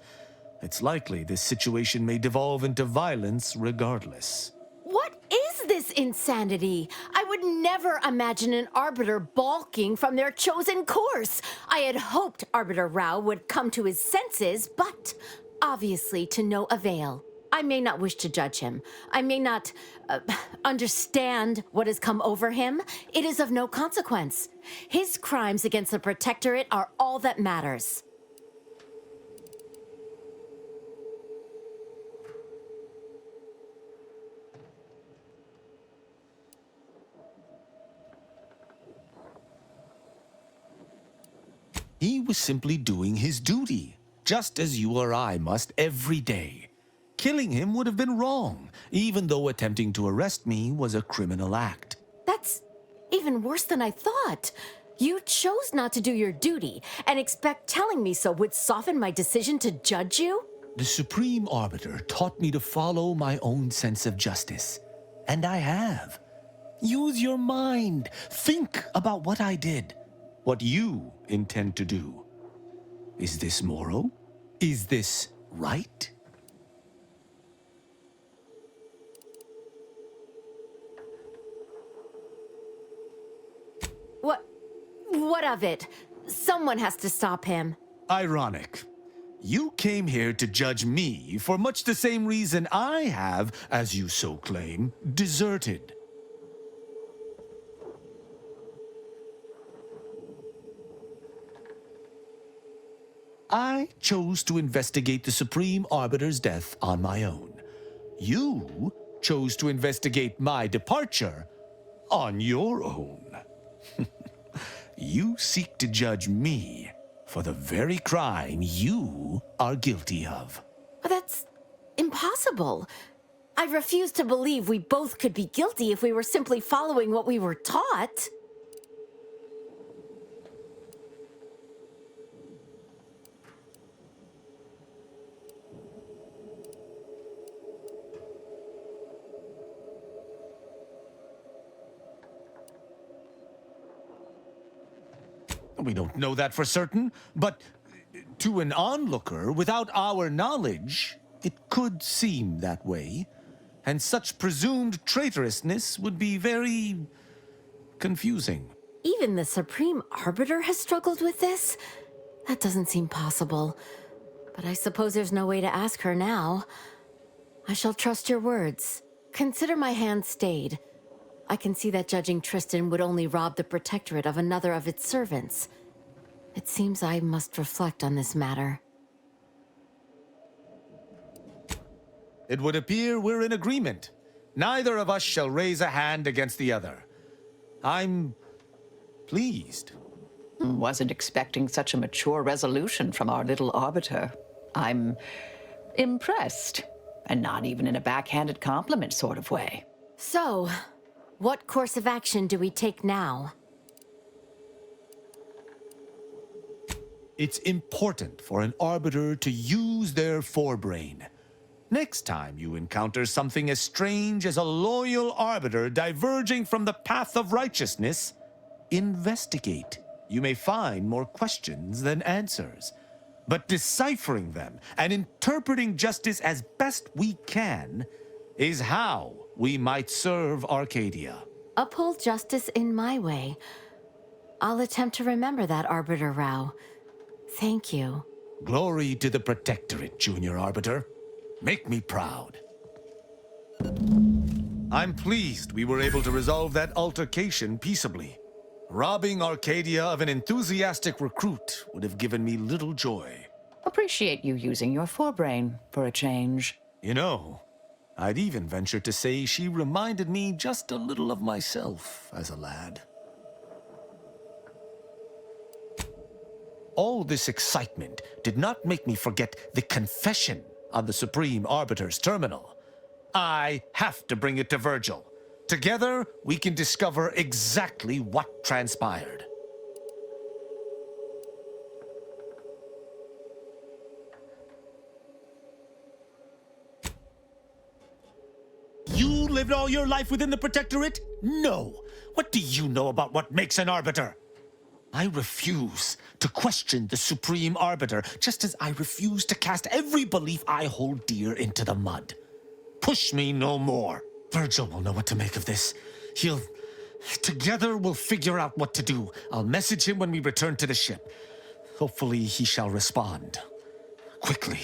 It's likely this situation may devolve into violence regardless. What is this insanity? I would never imagine an Arbiter balking from their chosen course. I had hoped Arbiter Rao would come to his senses, but obviously to no avail. I may not wish to judge him. I may not understand what has come over him. It is of no consequence. His crimes against the Protectorate are all that matters. He was simply doing his duty, just as you or I must every day. Killing him would have been wrong, even though attempting to arrest me was a criminal act. That's even worse than I thought. You chose not to do your duty, and expect telling me so would soften my decision to judge you? The Supreme Arbiter taught me to follow my own sense of justice, and I have. Use your mind. Think about what I did, what you intend to do. Is this moral? Is this right? What of it? Someone has to stop him. Ironic. You came here to judge me for much the same reason I have, as you so claim, deserted. I chose to investigate the Supreme Arbiter's death on my own. You chose to investigate my departure on your own. You seek to judge me for the very crime you are guilty of. That's impossible. I refuse to believe we both could be guilty if we were simply following what we were taught. We don't know that for certain, but to an onlooker, without our knowledge, it could seem that way. And such presumed traitorousness would be very confusing. Even the Supreme Arbiter has struggled with this? That doesn't seem possible. But I suppose there's no way to ask her now. I shall trust your words. Consider my hand stayed. I can see that judging Tristan would only rob the Protectorate of another of its servants. It seems I must reflect on this matter. It would appear we're in agreement. Neither of us shall raise a hand against the other. I'm pleased Wasn't expecting such a mature resolution from our little arbiter. I'm impressed, and not even in a backhanded compliment sort of way. So, what course of action do we take now? It's important for an arbiter to use their forebrain. Next time you encounter something as strange as a loyal arbiter diverging from the path of righteousness, investigate. You may find more questions than answers. But deciphering them and interpreting justice as best we can is how we might serve Arcadia. Uphold justice in my way. I'll attempt to remember that, Arbiter Rao. Thank you. Glory to the Protectorate, Junior Arbiter. Make me proud. I'm pleased we were able to resolve that altercation peaceably. Robbing Arcadia of an enthusiastic recruit would have given me little joy. Appreciate you using your forebrain for a change. You know, I'd even venture to say she reminded me just a little of myself as a lad. All this excitement did not make me forget the confession on the Supreme Arbiter's terminal. I have to bring it to Virgil. Together, we can discover exactly what transpired. You lived all your life within the Protectorate? No. What do you know about what makes an arbiter? I refuse to question the Supreme Arbiter, just as I refuse to cast every belief I hold dear into the mud. Push me no more. Virgil will know what to make of this. Together we'll figure out what to do. I'll message him when we return to the ship. Hopefully he shall respond. Quickly.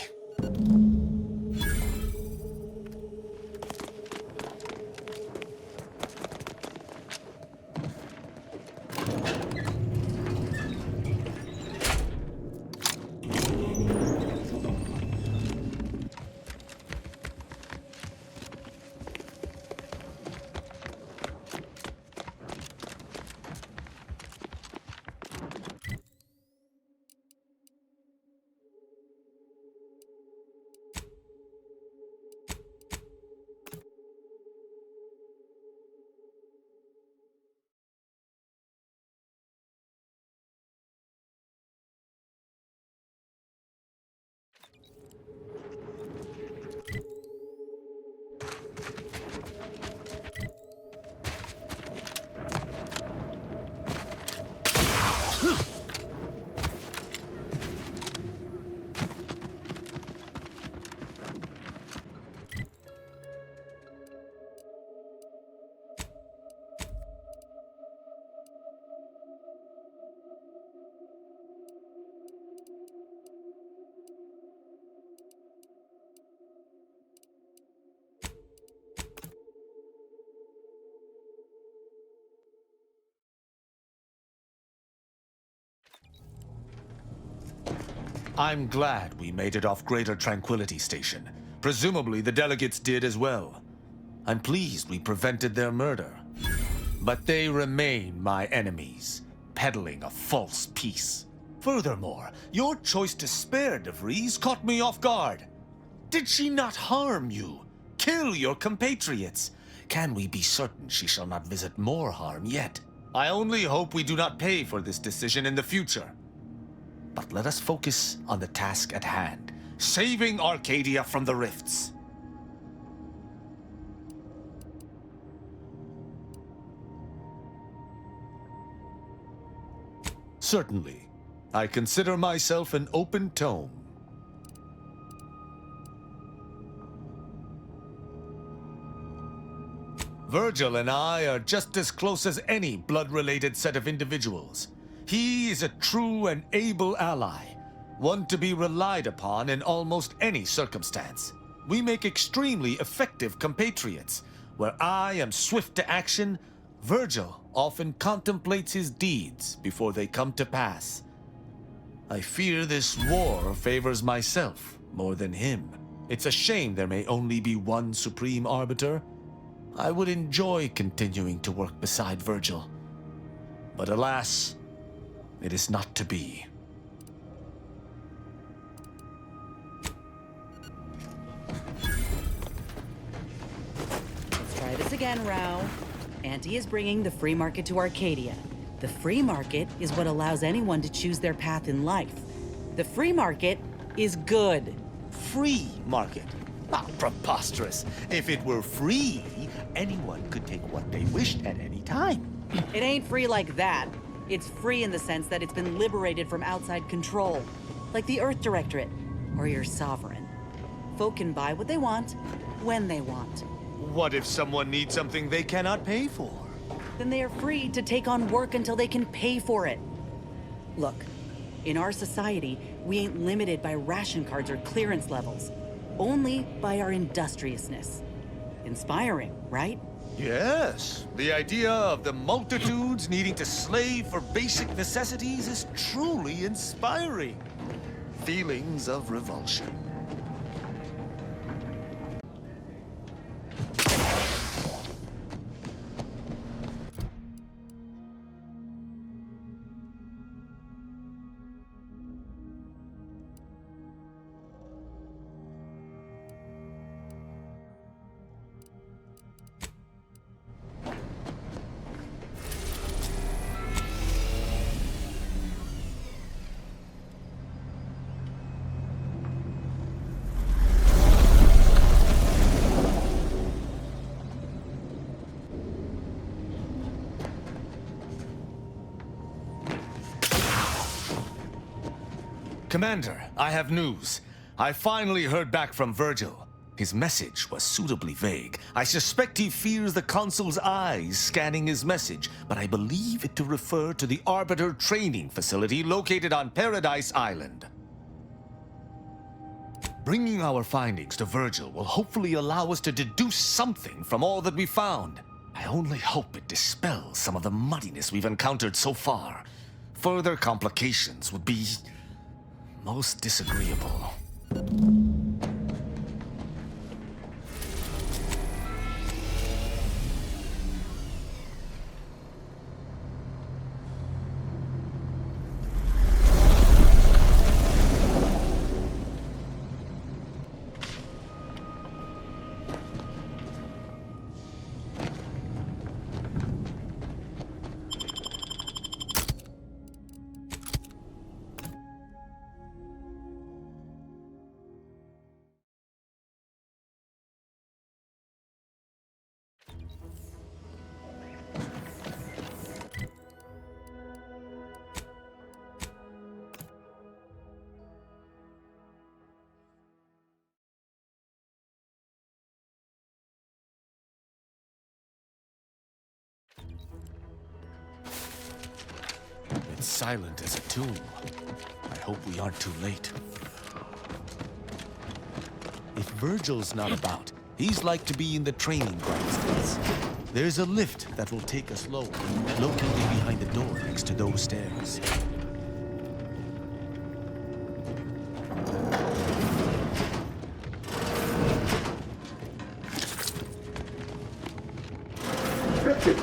I'm glad we made it off Greater Tranquility Station. Presumably the delegates did as well. I'm pleased we prevented their murder. But they remain my enemies, peddling a false peace. Furthermore, your choice to spare DeVries caught me off guard. Did she not harm you? Kill your compatriots? Can we be certain she shall not visit more harm yet? I only hope we do not pay for this decision in the future. But let us focus on the task at hand, saving Arcadia from the rifts. Certainly. I consider myself an open tome. Virgil and I are just as close as any blood-related set of individuals. He is a true and able ally, one to be relied upon in almost any circumstance. We make extremely effective compatriots. Where I am swift to action, Virgil often contemplates his deeds before they come to pass. I fear this war favors myself more than him. It's a shame there may only be one Supreme Arbiter. I would enjoy continuing to work beside Virgil. But alas, it is not to be. Let's try this again, Rao. Auntie is bringing the free market to Arcadia. The free market is what allows anyone to choose their path in life. The free market is good. Free market? Ah, preposterous. If it were free, anyone could take what they wished at any time. It ain't free like that. It's free in the sense that it's been liberated from outside control. Like the Earth Directorate, or your sovereign. Folk can buy what they want, when they want. What if someone needs something they cannot pay for? Then they are free to take on work until they can pay for it. Look, in our society, we ain't limited by ration cards or clearance levels. Only by our industriousness. Inspiring, right? Yes. The idea of the multitudes needing to slave for basic necessities is truly inspiring. Feelings of revulsion. Commander, I have news. I finally heard back from Virgil. His message was suitably vague. I suspect he fears the Consul's eyes scanning his message, but I believe it to refer to the Arbiter training facility located on Paradise Island. Bringing our findings to Virgil will hopefully allow us to deduce something from all that we found. I only hope it dispels some of the muddiness we've encountered so far. Further complications would be most disagreeable. It's silent as a tomb. I hope we aren't too late. If Virgil's not about, he's like to be in the training grounds. There's a lift that will take us lower, located behind the door next to those stairs. Christian,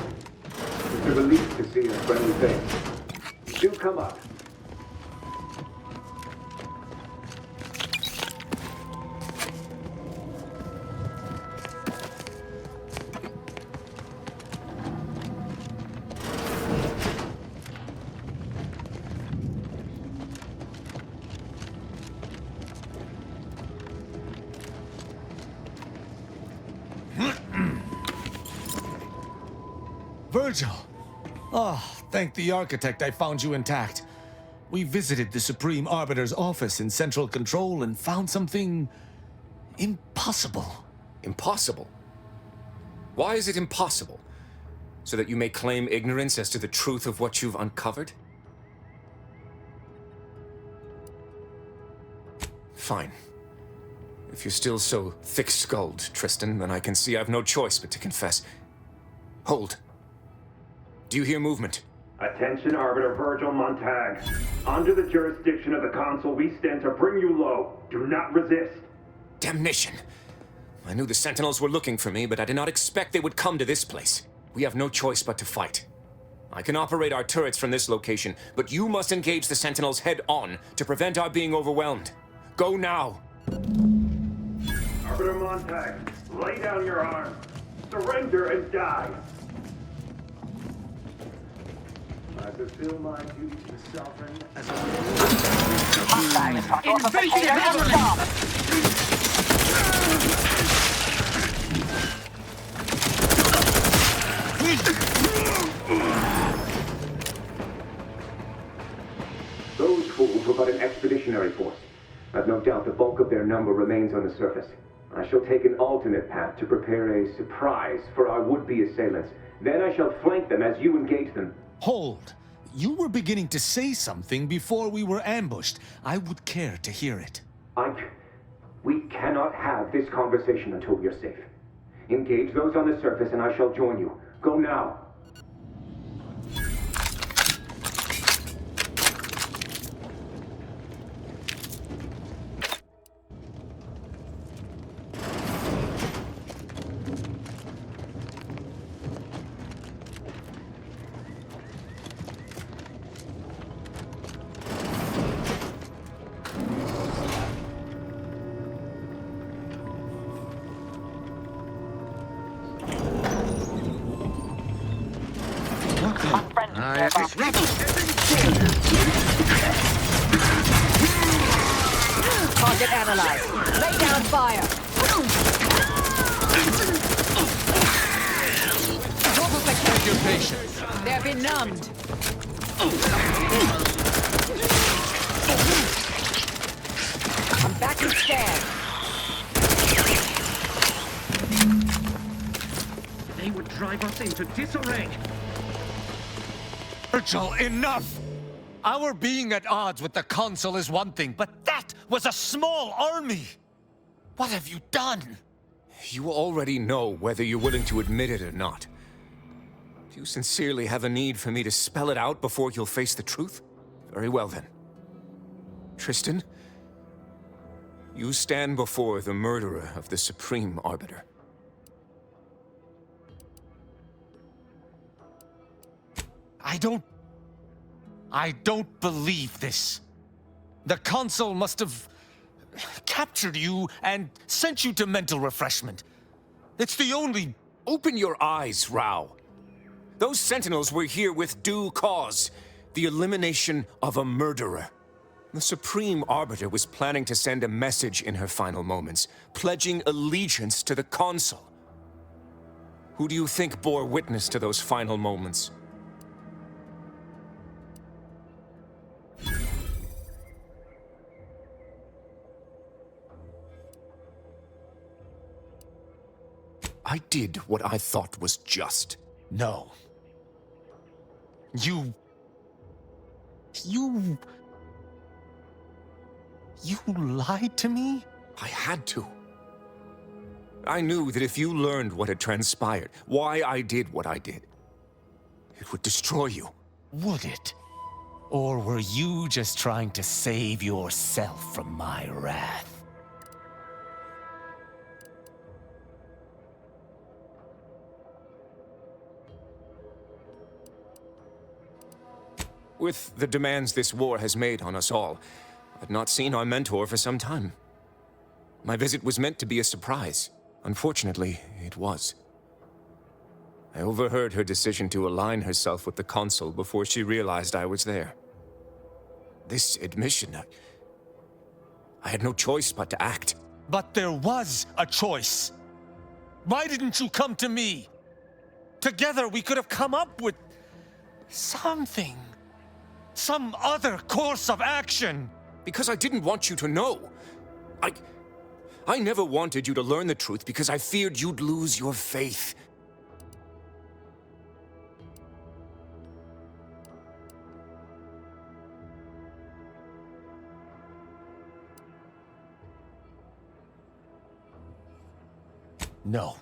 it's a relief to see a friendly face. Do come up. Virgil! Oh, thank the architect I found you intact. We visited the Supreme Arbiter's office in Central Control and found something impossible. Impossible? Why is it impossible? So that you may claim ignorance as to the truth of what you've uncovered? Fine. If you're still so thick-skulled, Tristan, then I can see I've no choice but to confess. Hold. Do you hear movement? Attention, Arbiter Virgil Montag. Under the jurisdiction of the Consul, we stand to bring you low. Do not resist. Damnation! I knew the Sentinels were looking for me, but I did not expect they would come to this place. We have no choice but to fight. I can operate our turrets from this location, but you must engage the Sentinels head-on to prevent our being overwhelmed. Go now! Arbiter Montag, lay down your arms. Surrender and die. I fulfill my duty to the Sovereign as a... Invasive element! Those fools were but an expeditionary force. I've no doubt the bulk of their number remains on the surface. I shall take an alternate path to prepare a surprise for our would-be assailants. Then I shall flank them as you engage them. Hold. You were beginning to say something before we were ambushed. I would care to hear it. We cannot have this conversation until you're safe. Engage those on the surface and I shall join you. Go now. Target analyzed. Lay down fire. Beg your patience. They're benumbed. I'm back in stand. They would drive us into disarray. Virgil, enough! Our being at odds with the Consul is one thing, but that was a small army! What have you done? You already know whether you're willing to admit it or not. Do you sincerely have a need for me to spell it out before you'll face the truth? Very well then. Tristan, you stand before the murderer of the Supreme Arbiter. I don't believe this. The Consul must have captured you and sent you to mental refreshment. It's the only... Open your eyes, Rao. Those Sentinels were here with due cause. The elimination of a murderer. The Supreme Arbiter was planning to send a message in her final moments, pledging allegiance to the Consul. Who do you think bore witness to those final moments? I did what I thought was just. No. You lied to me? I had to. I knew that if you learned what had transpired, why I did what I did, it would destroy you. Would it? Or were you just trying to save yourself from my wrath? With the demands this war has made on us all, I'd not seen our mentor for some time. My visit was meant to be a surprise. Unfortunately, it was. I overheard her decision to align herself with the Consul before she realized I was there. This admission, I had no choice but to act. But there was a choice. Why didn't you come to me? Together we could have come up with something. Some other course of action! Because I didn't want you to know. I never wanted you to learn the truth because I feared you'd lose your faith. No.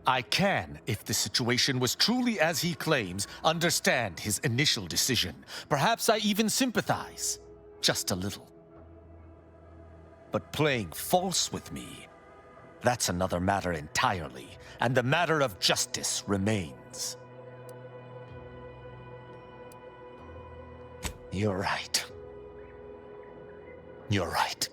I can, if the situation was truly as he claims, understand his initial decision. Perhaps I even sympathize. Just a little. But playing false with me, that's another matter entirely, and the matter of justice remains. You're right. You're right.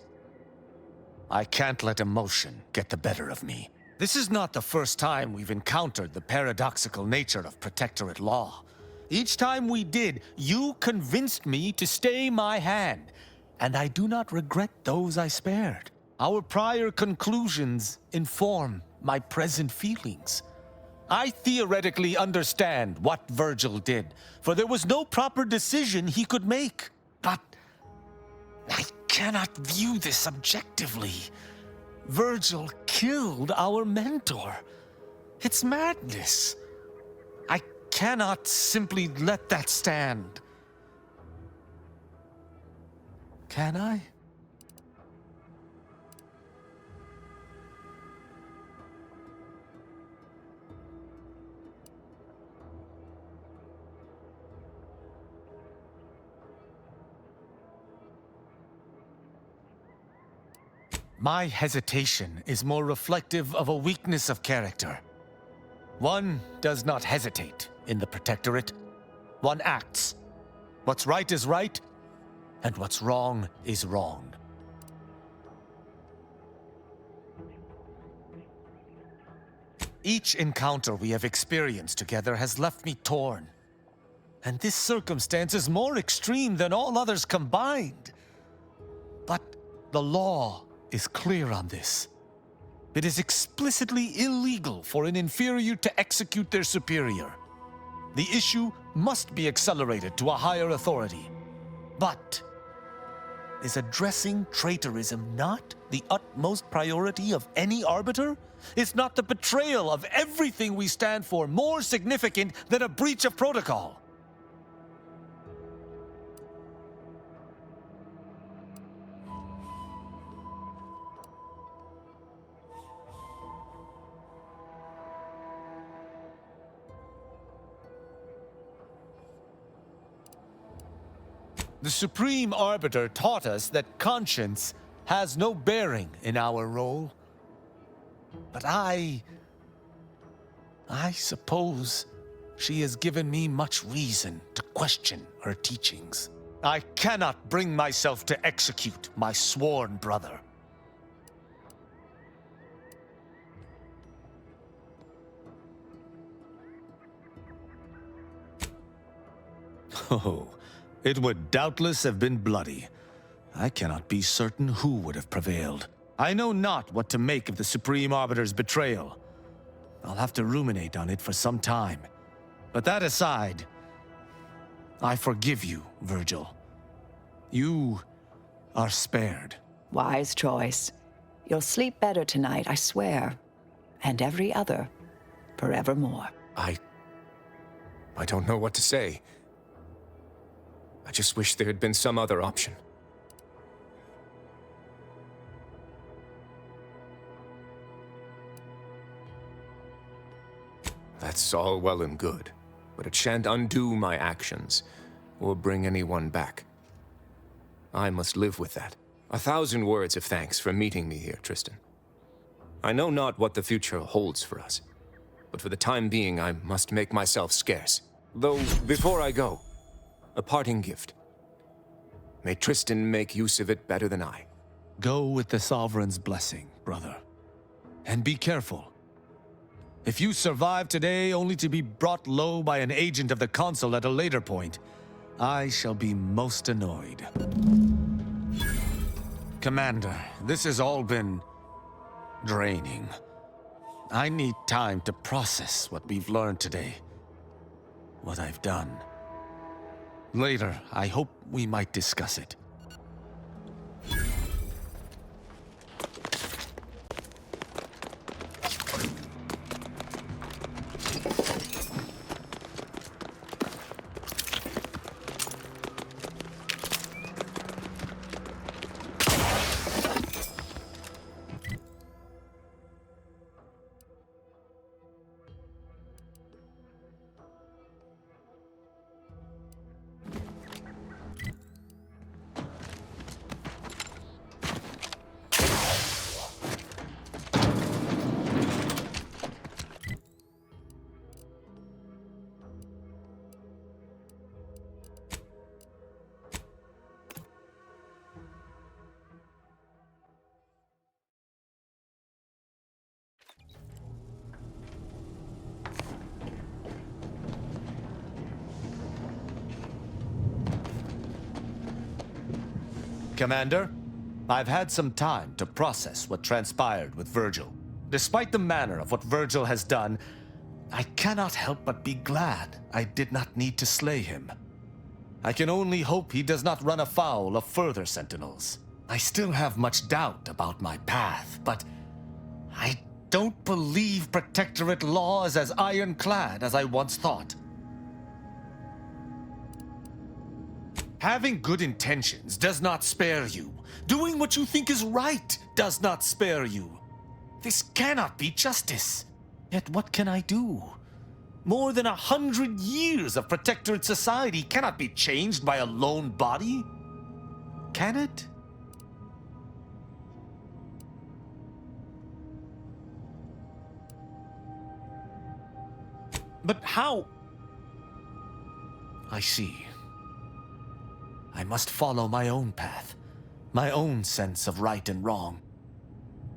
I can't let emotion get the better of me. This is not the first time we've encountered the paradoxical nature of Protectorate law. Each time we did, you convinced me to stay my hand, and I do not regret those I spared. Our prior conclusions inform my present feelings. I theoretically understand what Virgil did, for there was no proper decision he could make. But I cannot view this objectively. Virgil killed our mentor. It's madness. I cannot simply let that stand. Can I? My hesitation is more reflective of a weakness of character. One does not hesitate in the Protectorate. One acts. What's right is right, and what's wrong is wrong. Each encounter we have experienced together has left me torn. And this circumstance is more extreme than all others combined. But the law is clear on this. It is explicitly illegal for an inferior to execute their superior. The issue must be accelerated to a higher authority. But is addressing traitorism not the utmost priority of any arbiter? Is not the betrayal of everything we stand for more significant than a breach of protocol? The Supreme Arbiter taught us that conscience has no bearing in our role. But I suppose she has given me much reason to question her teachings. I cannot bring myself to execute my sworn brother. Oh, it would doubtless have been bloody. I cannot be certain who would have prevailed. I know not what to make of the Supreme Arbiter's betrayal. I'll have to ruminate on it for some time. But that aside, I forgive you, Virgil. You are spared. Wise choice. You'll sleep better tonight, I swear. And every other, forevermore. I don't know what to say. I just wish there had been some other option. That's all well and good, but it shan't undo my actions, or bring anyone back. I must live with that. 1,000 words of thanks for meeting me here, Tristan. I know not what the future holds for us, but for the time being I must make myself scarce. Though, before I go, a parting gift. May Tristan make use of it better than I. Go with the Sovereign's blessing, brother. And be careful. If you survive today only to be brought low by an agent of the Consul at a later point, I shall be most annoyed. Commander, this has all been draining. I need time to process what we've learned today. What I've done. Later, I hope we might discuss it. Commander, I've had some time to process what transpired with Virgil. Despite the manner of what Virgil has done, I cannot help but be glad I did not need to slay him. I can only hope he does not run afoul of further sentinels. I still have much doubt about my path, but I don't believe Protectorate law is as ironclad as I once thought. Having good intentions does not spare you. Doing what you think is right does not spare you. This cannot be justice. Yet what can I do? More than 100 years of Protectorate society cannot be changed by a lone body. Can it? But how? I see. I must follow my own path, my own sense of right and wrong.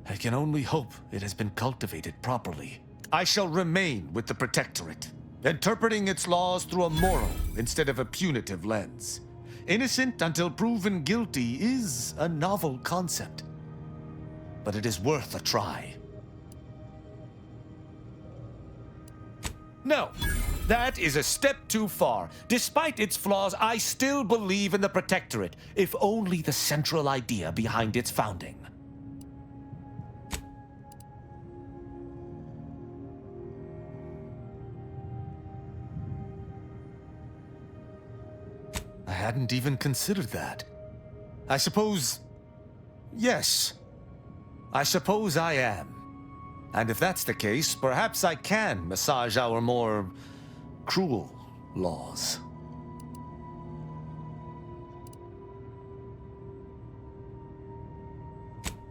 I can only hope it has been cultivated properly. I shall remain with the Protectorate, interpreting its laws through a moral instead of a punitive lens. Innocent until proven guilty is a novel concept, but it is worth a try. No, that is a step too far. Despite its flaws, I still believe in the Protectorate, if only the central idea behind its founding. I hadn't even considered that. I suppose... yes. I suppose I am. And if that's the case, perhaps I can massage our more cruel laws.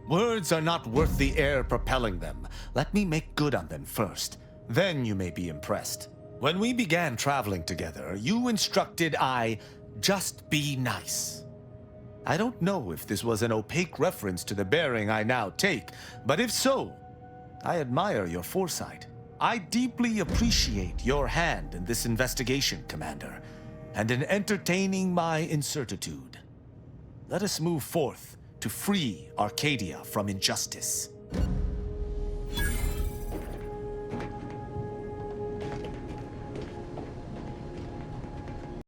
Words are not worth the air propelling them. Let me make good on them first. Then you may be impressed. When we began traveling together, you instructed I just be nice. I don't know if this was an opaque reference to the bearing I now take, but if so, I admire your foresight. I deeply appreciate your hand in this investigation, Commander, and in entertaining my incertitude. Let us move forth to free Arcadia from injustice.